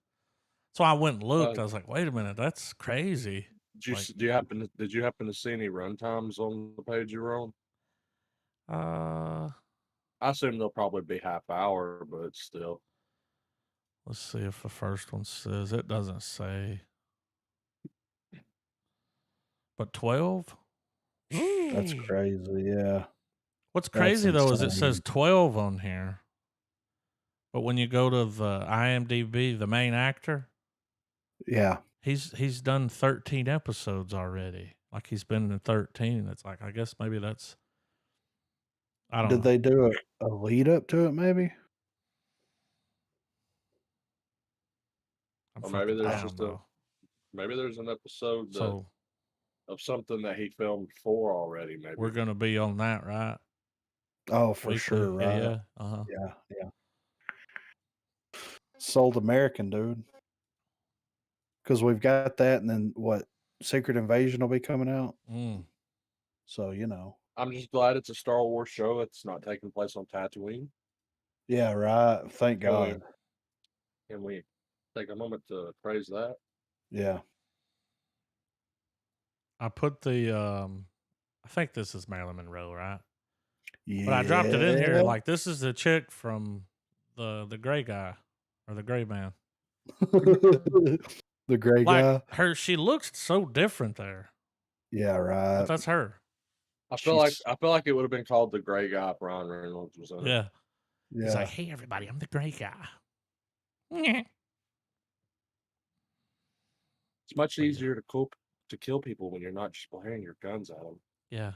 So I went and looked. I was like, wait a minute, that's crazy. Like,
Did you happen to see any runtimes on the page you were on? I assume they'll probably be half hour, but still.
Let's see if the first one says. It doesn't say. But 12?
that's crazy, yeah.
What's
That's
crazy though is it says
insane.
12 on here. But when you go to the IMDb, the main actor,
Yeah.
he's done 13 episodes already. Like he's been in 13. It's like I guess maybe that's I don't
Did
know.
they do a lead up to it maybe?
I'm
Or maybe
fucking
there's
down,
just
though.
maybe there's an episode
So
of something that he filmed for already. Maybe
we're gonna be on that, right?
Oh, for
Weekly?
sure, right?
Yeah. Uh-huh.
Yeah. Sold American, dude. Because we've got that, and then what? Secret Invasion will be coming out.
Mm.
So
I'm just glad it's a Star Wars show. It's not taking place on Tatooine.
Yeah, right. Thank
Can we,
God.
can we take a moment to praise that?
Yeah.
I put the I think this is Marilyn Monroe, right?
Yeah.
But I dropped it in here like this is the chick from the gray guy or the gray man.
The gray
Like
guy.
she looks so different there.
Yeah,
But
right.
that's her.
I feel like it would have been called The Gray Guy if Ryan Reynolds was in it.
Yeah. He's
Yeah.
like, hey everybody, I'm the gray guy. Yeah.
It's much easier to kill people when you're not just firing your guns at them.
Yeah.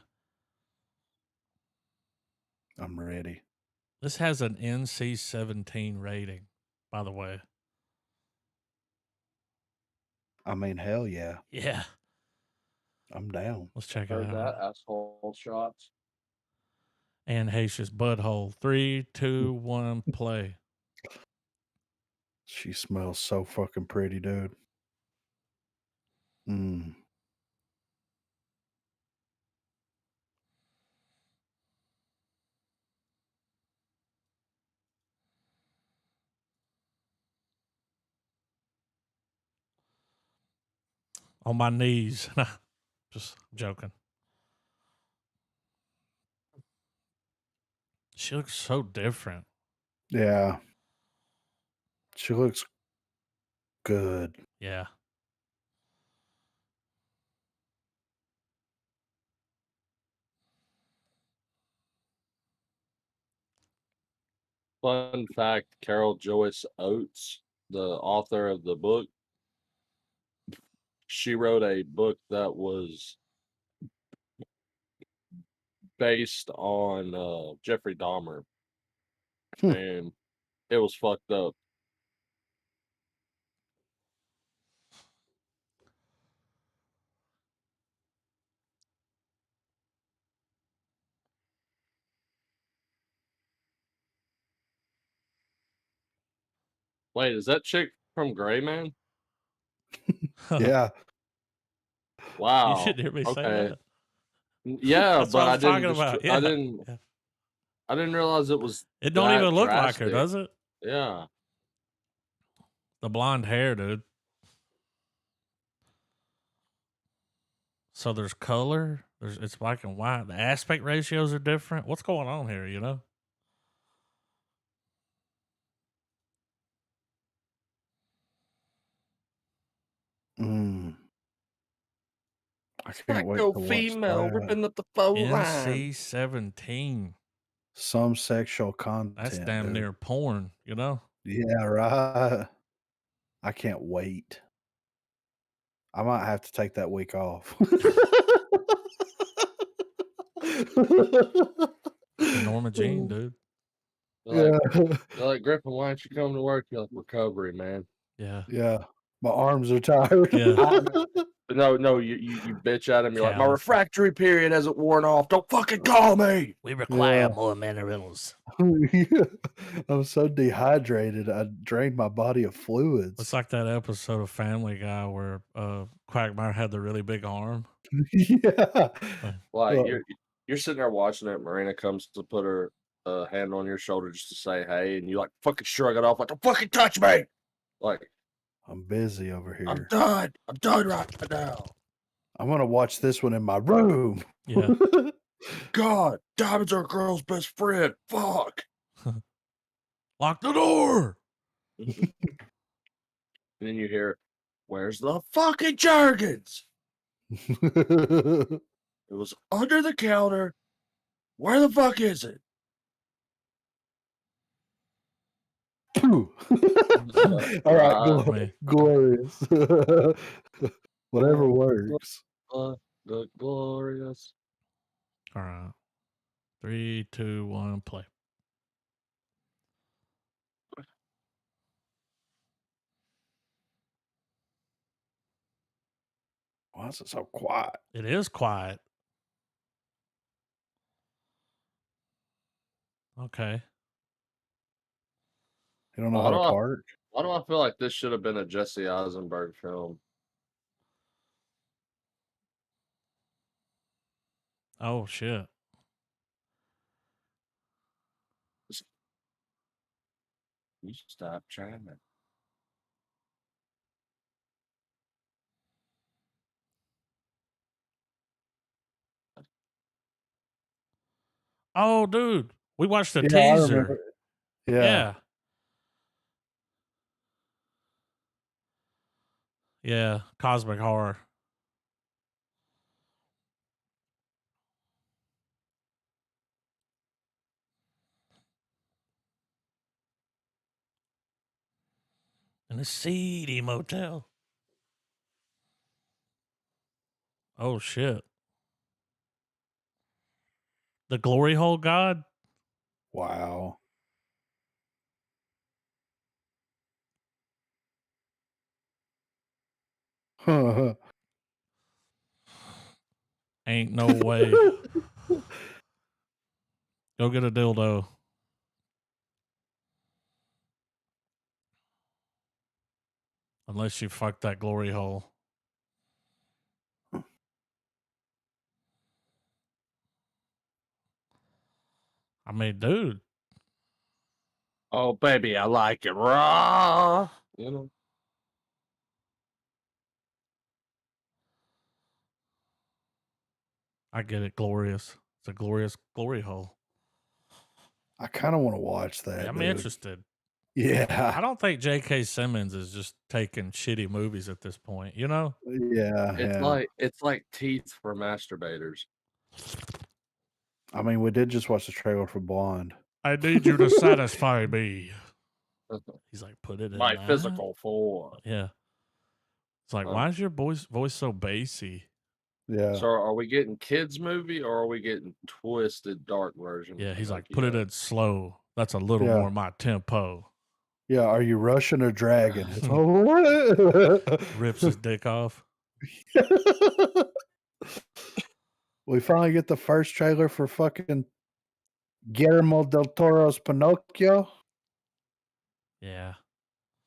I'm ready.
This has an NC-17 rating, by the way.
I mean, hell yeah.
Yeah.
I'm down.
Let's check it
Heard
out.
that? Asshole shots.
And Haitia's butthole. 3, 2, 1, play.
She smells so fucking pretty, dude. Mm.
On my knees. Just joking. She looks so different.
Yeah. She looks good.
Yeah.
Fun fact, Carol Joyce Oates, the author of the book, she wrote a book that was based on Jeffrey Dahmer, and it was fucked up. Wait, is that chick from Gray Man?
Yeah.
Wow.
You shouldn't hear me say
Okay.
that.
Yeah,
That's
but
what I
I
was
didn't
talking about. Yeah. Yeah.
I didn't realize it was
It don't
that
even look like her,
drastic.
does it?
Yeah.
The blonde hair, dude. So there's color. It's black and white. The aspect ratios are different. What's going on here, you know?
Mm. I can't wait
Psycho
to watch
female
that.
ripping up the phone line.
NC-17.
Some sexual content.
That's damn
dude.
near porn, you know?
Yeah, right. I can't wait. I might have to take that week off.
Norma Jean, dude.
They're like, Griffin, why aren't you coming to work? You're like, recovery, man.
Yeah.
Yeah. My arms are tired.
Yeah.
No, you bitch at him. You're like, my
Callous.
refractory period hasn't worn off. Don't fucking call me.
We require
Yeah.
more minerals.
I'm so dehydrated. I drained my body of fluids.
It's like that episode of Family Guy where Quagmire had the really big arm.
Yeah.
Like you're sitting there watching it. Marina comes to put her hand on your shoulder just to say hey, and you like fucking shrug it off like, don't fucking touch me. Like,
I'm busy over here.
I'm done right now.
I'm gonna watch this one in my room.
Yeah.
God, diamonds are a girl's best friend. Fuck.
Lock the door.
And then you hear, where's the fucking Jergens? It was under the counter. Where the fuck is it?
All right, glorious. Whatever works.
The glorious.
All right. 3, 2, 1, play.
Why is it so quiet?
It is quiet. Okay.
You don't know
Why
how
do
to
I
park?
why do I feel like this should have been a Jesse Eisenberg film?
Oh shit.
You stop trying to.
Oh, dude, we watched the
Yeah, I remember.
teaser.
Yeah.
Yeah. Yeah. Cosmic horror. In a seedy motel. Oh shit. The glory hole god?
Wow.
Ain't no way. Go get a dildo. Unless you fuck that glory hole. I mean, dude.
Oh baby, I like it raw. You know.
I get it. Glorious. It's a glorious glory hole.
I kind of want to watch that.
I'm
dude.
interested.
Yeah.
I don't think J.K. Simmons is just taking shitty movies at this point, you know?
Yeah.
It's like teeth for masturbators.
I mean, we did just watch the trailer for Blonde.
I need you to satisfy me. He's like, put it in
My
that.
physical form.
Yeah. It's like, why is your voice so bassy?
Yeah.
So are we getting kids movie or are we getting twisted dark version?
Yeah, he's like, put it in slow. That's a little more my tempo.
Yeah, are you Russian or dragon?
Rips his dick off.
We finally get the first trailer for fucking Guillermo del Toro's Pinocchio.
Yeah.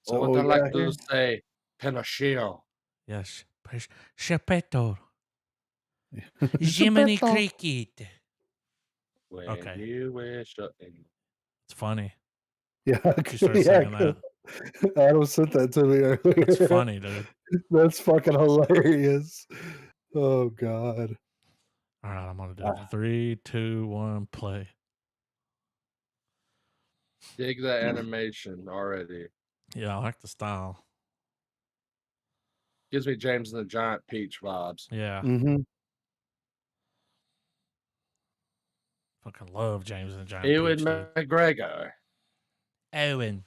So
what I
we
like
got
to
here?
say, Pinocchio.
Yes. Shepeto. Jiminy Cricket.
When
Okay.
you wish
It's funny.
Yeah,
You started singing that.
Adam sent that to me earlier.
It's funny, dude.
That's fucking hilarious. Oh god.
All right, I'm gonna do it. 3, 2, 1, play.
dig the animation already.
Yeah, I like the style.
Gives me James and the Giant Peach vibes.
Yeah.
Mm-hmm.
Fucking love James and the Giant
Ewan
Peach, dude.
McGregor.
Owen.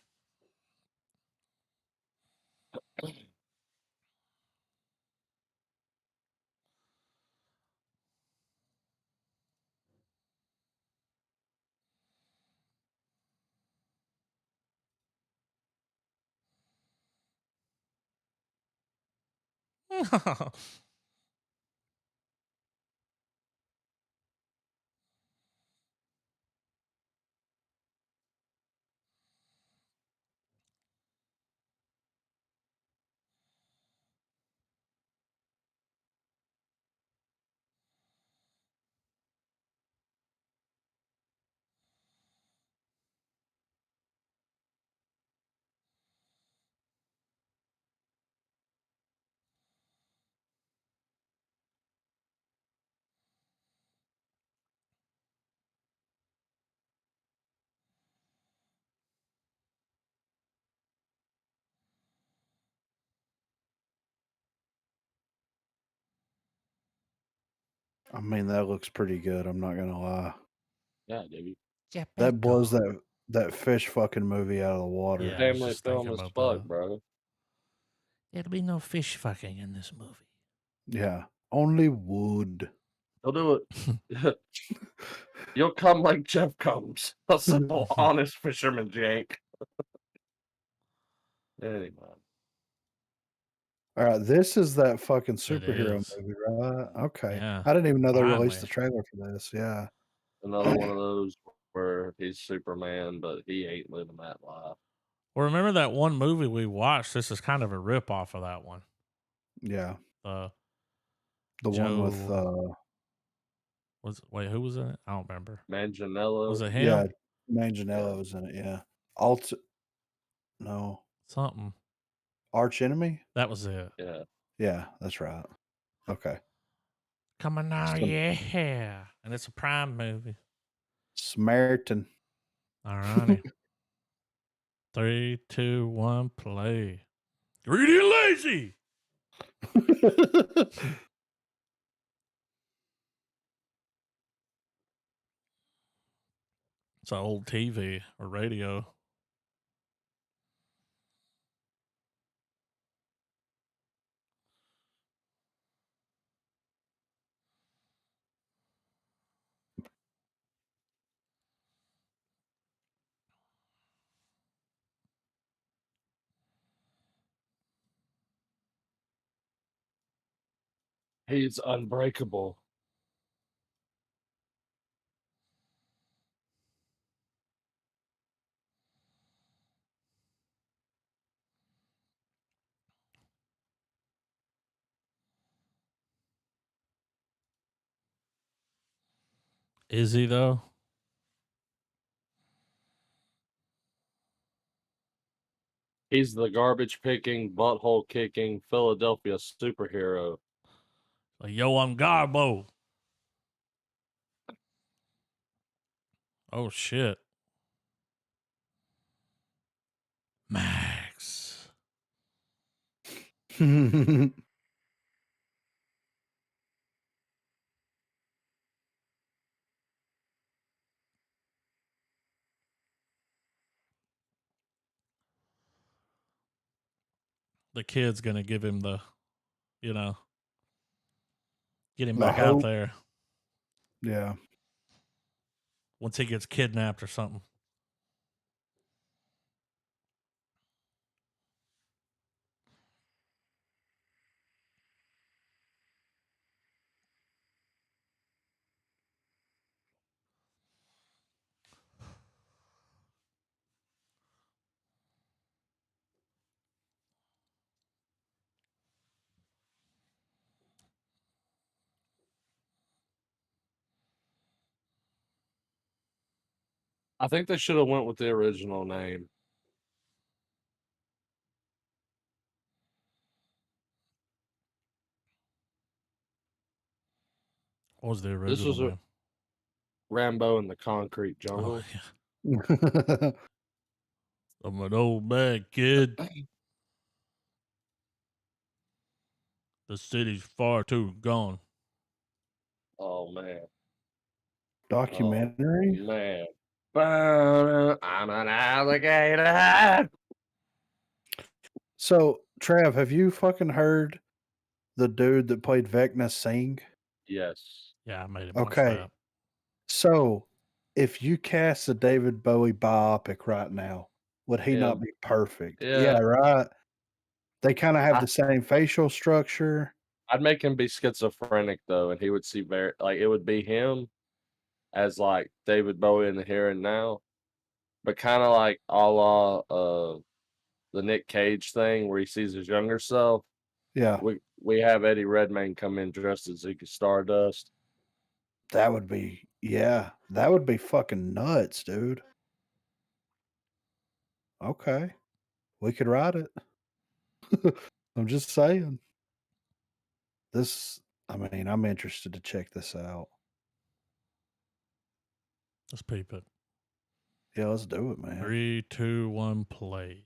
I mean, that looks pretty good. I'm not gonna lie.
Yeah, dude.
That blows that fish fucking movie out of the water.
Yeah, I was
Family
just
film
thinking
as
about
fuck,
that.
bro.
There'll be no fish fucking in this movie.
Yeah, only wood.
He'll do it. You'll come like Jeff comes. A simple, honest fisherman, Jake. Anyway.
All right, this is that fucking
It
superhero
is.
movie, right? Okay.
Yeah.
I didn't even know they released
Finally.
the trailer for this. Yeah.
Another one of those where he's Superman, but he ain't living that life.
Well, remember that one movie we watched? This is kind of a rip off of that one.
Yeah.
Uh,
The one with
Joe wait, who was in it? I don't remember.
Manganiello.
Was it
yeah,
him?
Manganiello was in it, yeah. No.
Something.
Arch Enemy?
That was it.
Yeah.
Yeah, that's right. Okay.
Come on now,
Some
yeah. And it's a Prime movie.
Samaritan.
All righty. 3, 2, 1, play. Greedy and lazy. It's an old TV or radio.
He's unbreakable.
Is he though?
He's the garbage picking, butthole kicking Philadelphia superhero.
Like, yo, I'm Garbo. Oh shit. Max. The kid's gonna give him the, get him
The
back out
hope.
there
Yeah.
once he gets kidnapped or something.
I think they should have went with the original name.
What was the
This
original
was a
name?
Rambo in the Concrete
Oh
Jungle.
yeah. I'm an old man, kid. The city's far too gone.
Oh man.
Documentary?
Oh man. I'm an alligator.
So, Trav, have you fucking heard the dude that played Vecna sing?
Yes.
Yeah, I made him watch
Okay.
that.
So, if you cast a David Bowie biopic right now, would he not
Him.
be perfect?
Yeah.
Yeah, right. They kind of have
I-
the same facial structure.
I'd make him be schizophrenic though, and he would see very like it would be him as like David Bowie in the here and now, but kind of like a la the Nick Cage thing where he sees his younger self.
Yeah,
We have Eddie Redmayne come in dressed as Ziggy Stardust.
that would be, yeah, that would be fucking nuts, dude. Okay. We could write it. I'm just saying. I mean, I'm interested to check this out.
Let's peep it.
Yeah, let's do it, man.
3, 2, 1, play.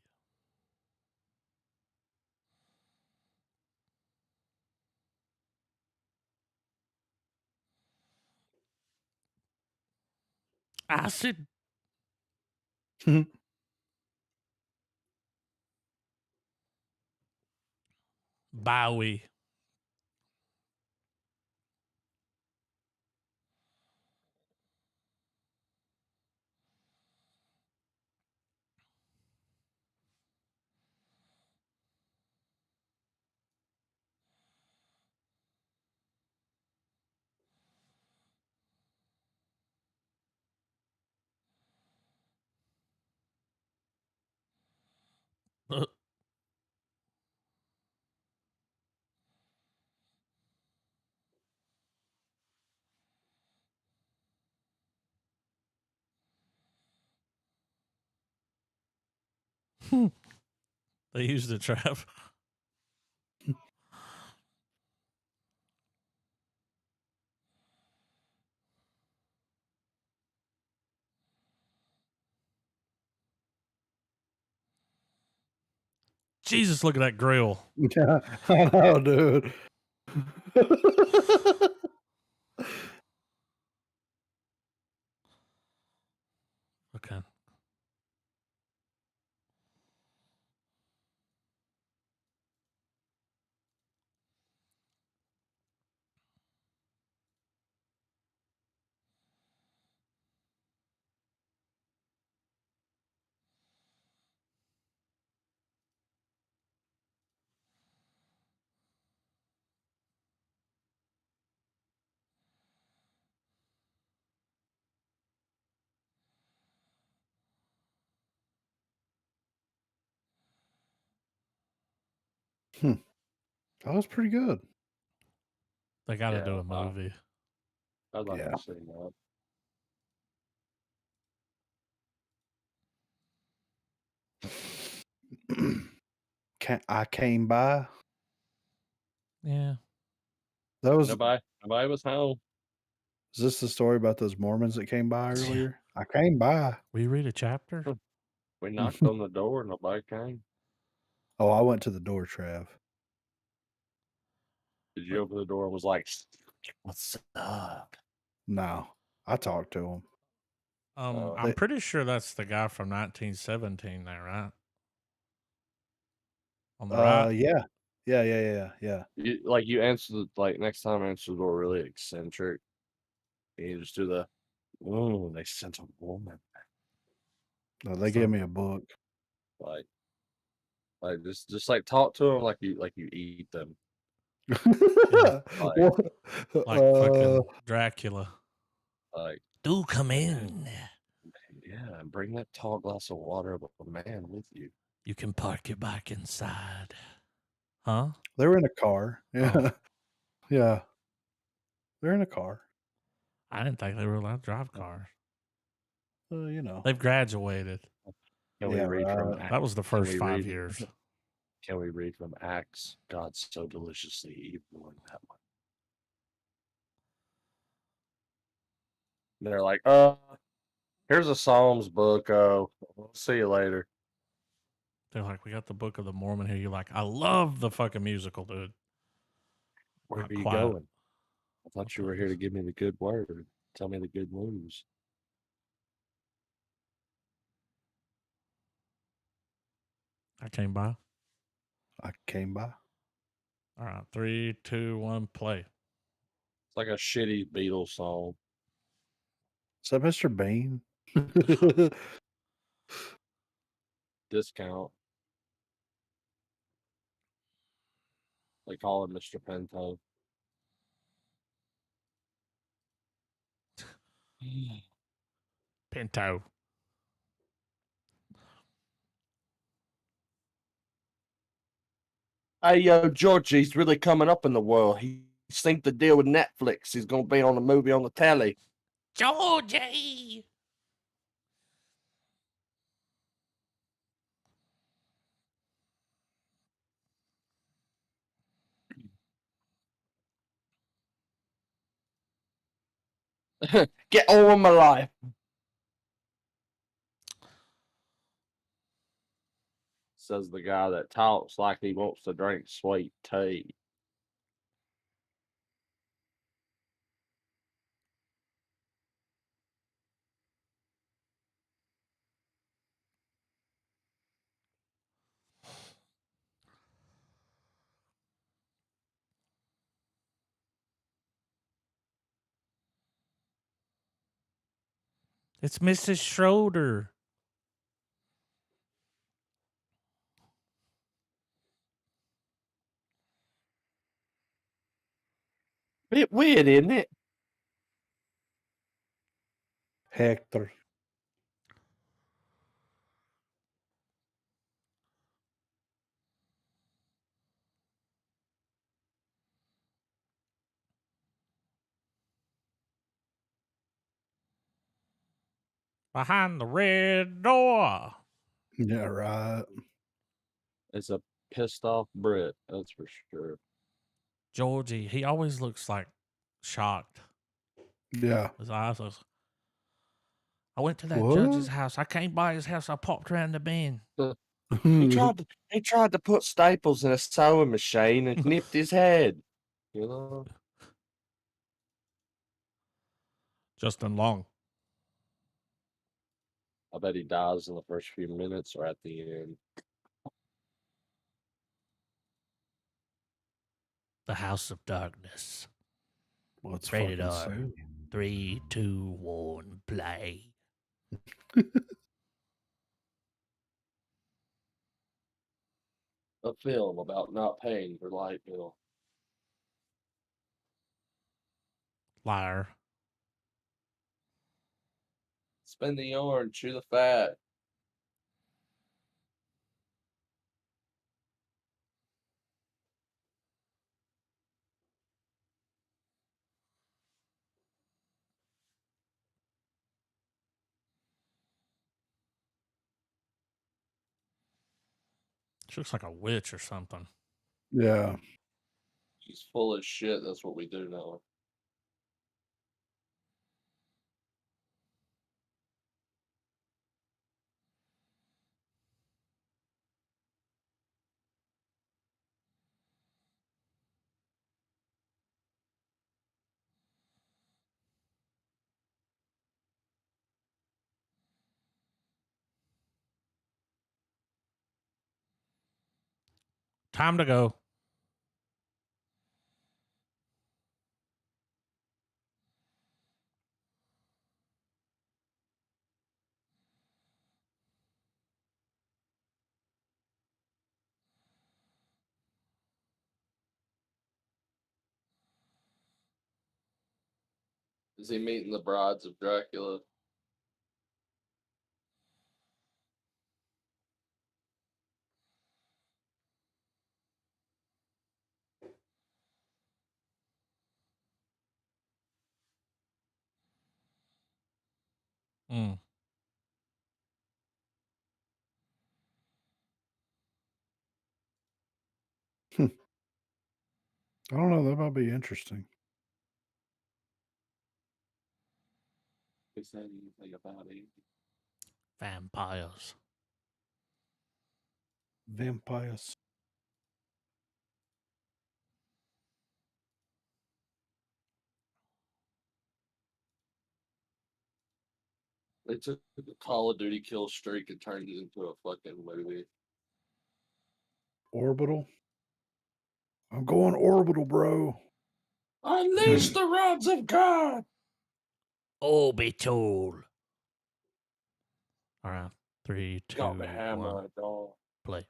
Acid. Bowie. They used the trap. Jesus, look at that grill.
Yeah, I know, dude.
Okay.
That was pretty good.
They got to
Yeah,
do a movie.
I'd like
Yeah.
to see that.
I came by.
Yeah.
That was
Nobody was home.
Is this the story about those Mormons that came by earlier? I came by.
Will you read a chapter?
We knocked on the door, nobody came.
Oh, I went to the door, Trav.
Did you open the door and was like, "What's up?"
No, I talked to him.
I'm pretty sure that's the guy from 1917 there, right? On the right?
Yeah.
You answer next time answer the door really eccentric. And you just do the, "Oh, they sent a woman."
No, they gave me a book.
Like just like talk to them like you eat them.
Yeah.
What?
Like fucking Dracula.
Like,
Do come in.
yeah, and bring that tall glass of water of a man with you.
You can park your bike inside. Huh?
They were in a car. Yeah.
Oh,
Yeah. They're in a car.
I didn't think they were allowed to drive cars.
You know.
They've graduated.
Can we
Yeah,
read from
right.
That was the
Can
first
we
5
read-
years.
Can we read from Acts? God's so deliciously evil in that one. They're like, here's a Psalms book. Oh, we'll see you later.
They're like, we got the Book of the Mormon here. You're like, I love the fucking musical, dude.
Where
Not
are you
quiet.
going? I thought you were here to give me the good word. Tell me the good news.
I came by.
I came by.
All right, 3, 2, 1, play.
It's like a shitty Beatles song.
Is that Mr. Bean?
Discount. They call him Mr. Pinto.
Pinto.
Hey, yo, Georgie's really coming up in the world. He synced the deal with Netflix. He's going to be on the movie on the telly.
Georgie.
Get on with my life. Says the guy that talks like he wants to drink sweet tea.
It's Mrs. Schroeder.
Bit weird, isn't it?
Hector.
Behind the red door.
Yeah, right.
It's a pissed off Brit, that's for sure.
Georgie, he always looks like shocked.
Yeah.
His eyes are. I went to that
What?
judge's house. I came by his house. I popped around the bend.
He tried to put staples in a sewing machine and nipped his head. You know?
Justin Long.
I bet he dies in the first few minutes or at the end.
The House of Darkness.
Let's
Rated
fucking
R.
see.
3, 2, 1, play.
A film about not paying for light bill.
Liar.
Spin the yarn, chew the fat.
She looks like a witch or something.
Yeah.
She's full of shit. That's what we do now.
Time to go.
Is he meeting the brides of Dracula?
Mm.
I don't know. That might be interesting.
He said anything about it.
Vampires.
Vampires.
They took the Call of Duty kill streak and turned it into a fucking movie.
Orbital. I'm going orbital, bro.
Unleash the rods of God.
Orbital. All right. 3, 2,
Got the hammer
1,
on it, dog.
play.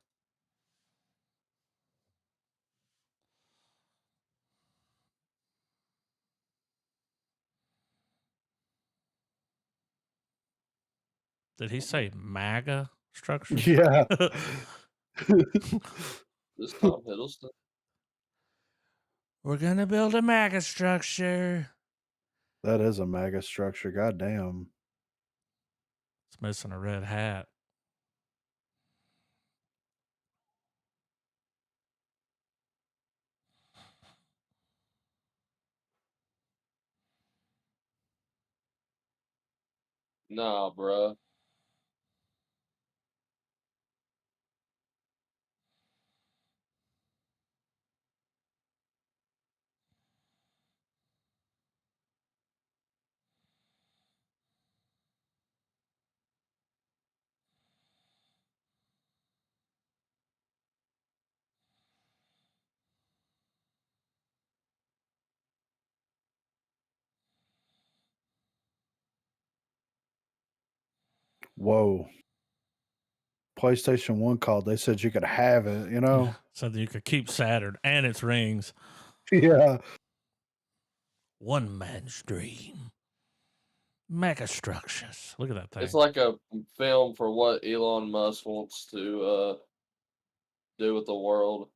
Did he say MAGA structures?
Yeah.
This Tom Hiddleston.
We're going to build a MAGA structure.
That is a mega structure. Goddamn.
It's missing a red hat.
Nah, bruh.
Whoa. PlayStation 1 called. They said you could have it, you know?
So that you could keep Saturn and its rings.
Yeah.
One man's dream. Mega structures. Look at that thing.
It's like a film for what Elon Musk wants to do with the world.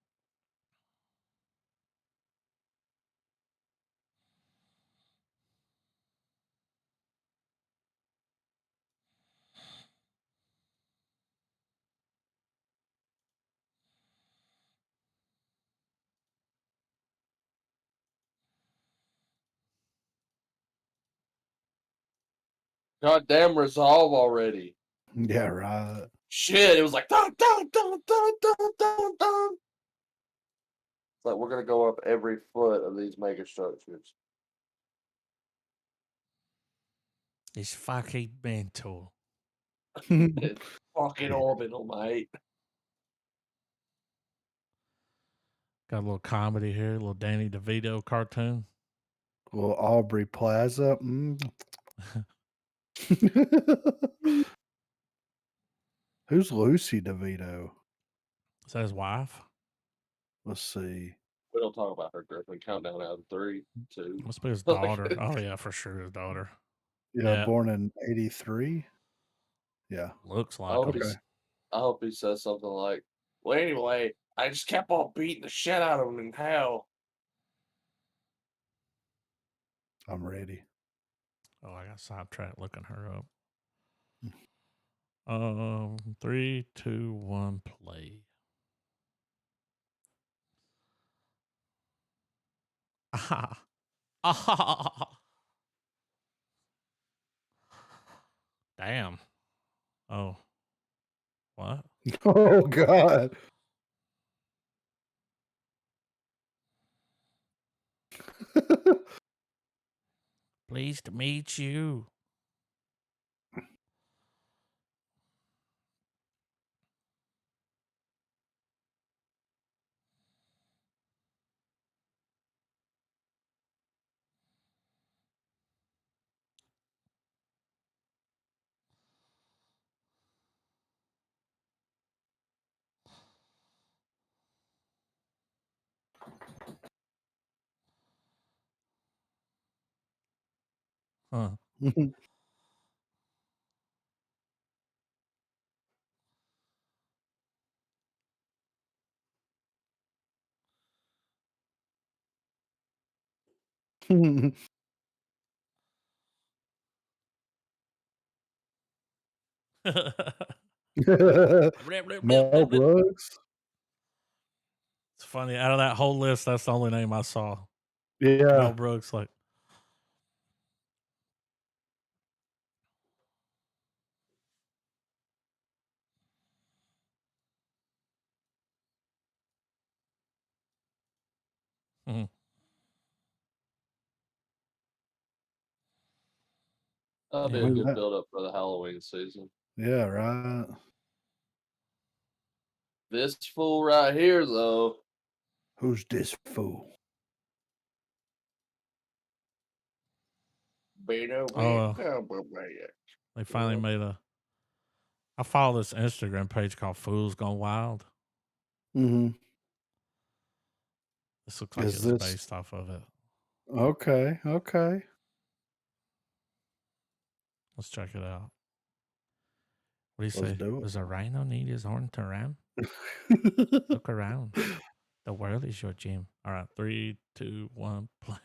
Goddamn resolve already.
Yeah, right.
Shit, it was like dun, dun, dun, dun, dun, dun, dun. It's like we're gonna go up every foot of these mega structures.
It's fucking mental.
It's fucking orbital, mate.
Got a little comedy here, a little Danny DeVito cartoon.
Well, Aubrey Plaza. Who's Lucy DeVito?
Is that his wife?
Let's see.
We don't talk about her, Griffin. Countdown out of 3, 2.
Must be his daughter. Oh yeah, for sure his daughter.
Yeah,
Yeah.
born in 83. Yeah.
Looks
I
like
hope,
him.
Okay.
I hope he says something like, well, anyway, I just kept on beating the shit out of him in hell.
I'm ready.
Oh, I got sidetracked looking her up. 3, 2, 1, play. Ah, ah, damn. Oh, what?
Oh God.
Pleased to meet you. Huh.
Mel Brooks.
It's funny. Out of that whole list, that's the only name I saw.
Yeah.
Mel Brooks, like. Mhm.
That'll be
Yeah.
a
Look at
good
that.
build up for the Halloween season.
Yeah, right.
This fool right here, though.
Who's this fool?
Oh, they finally made a. I follow this Instagram page called Fools Gone Wild.
Mm-hmm.
This looks like
Is
it's
this
based off of it.
okay? Okay.
Let's check it out. What do you
Let's
say?
do
Does a rhino need his horn to ram?
it.
Look around. The world is your gym. All right, 3, 2, 1, play.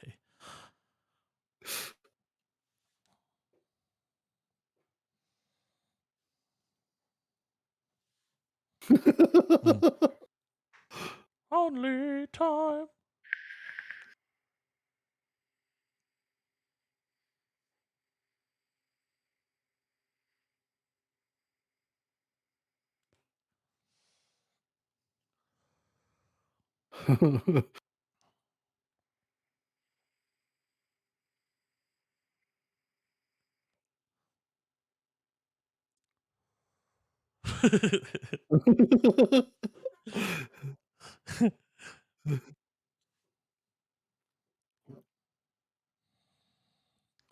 Only time.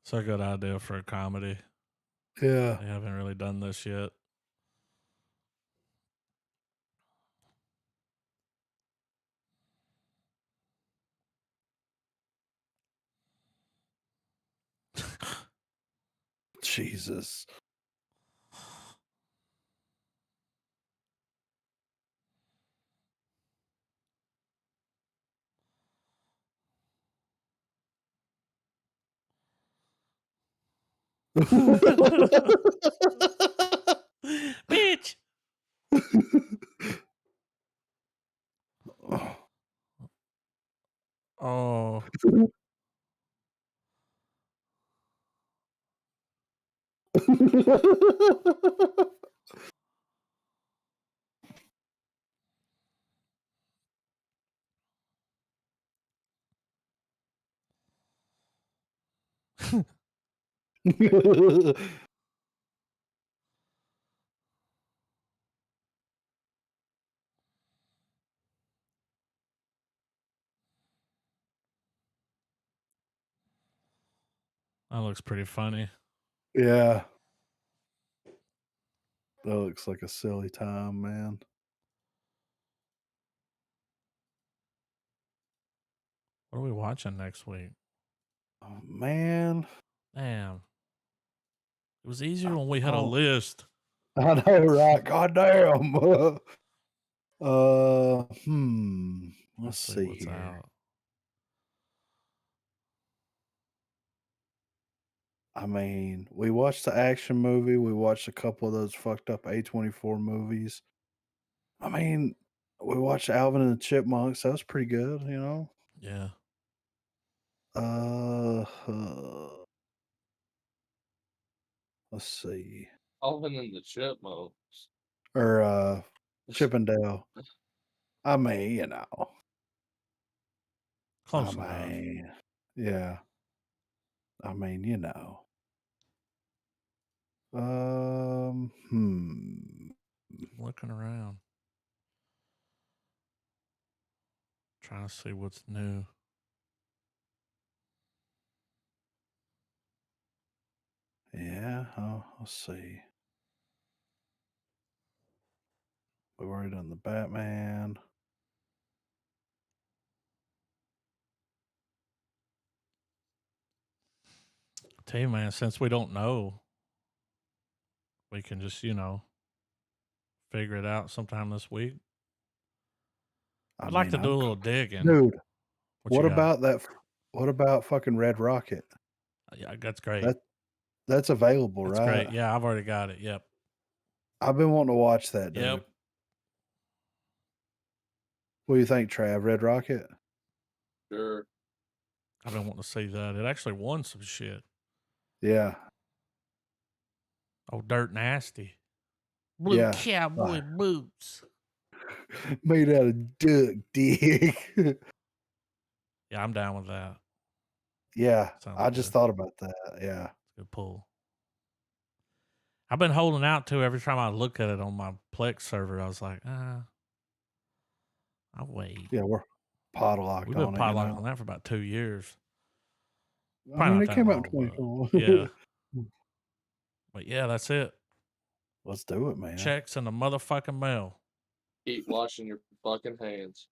It's a good idea for a comedy.
Yeah.
They haven't really done this yet.
Jesus.
Bitch. Oh. That looks pretty funny.
Yeah. That looks like a silly time, man.
What are we watching next week?
Oh, man.
Damn. It was easier when we had a
Oh,
list.
I know, right? Goddamn. Let's see
what's
here.
out.
I mean, we watched the action movie. We watched a couple of those fucked up A24 movies. I mean, we watched Alvin and the Chipmunks. That was pretty good, you know.
Yeah.
Let's see.
Alvin and the Chipmunks.
Or Chippendale. I mean, you know.
Close enough.
Yeah. I mean, you know.
Looking around. Trying to see what's new.
Yeah, let's see. We've already done the Batman.
Tell you, man, since we don't know, we can just, figure it out sometime this week. I'd like to do a little digging.
Dude,
What
about that? What about fucking Red Rocket?
Yeah, that's great.
That's available,
That's
right?
great. Yeah, I've already got it. Yep.
I've been wanting to watch that, dude.
Yep.
What do you think, Trav? Red Rocket?
Sure.
I've been wanting to see that. It actually won some shit.
Yeah.
Oh, Dirt Nasty. Blue cowboy boots.
Made out of duck dick.
Yeah, I'm down with that.
Yeah.
Sounds
I just
good.
thought about that. Yeah.
Good pull. I've been holding out too. Every time I look at it on my Plex server, I was like, I'll wait.
Yeah, we're podlocked
We've been
on it.
podlocked on that for about 2 years.
I mean,
not
it
that
came out in
long,
2021.
Yeah. But yeah, that's it.
Let's do it, man.
Checks in the motherfucking mail.
Keep washing your fucking hands.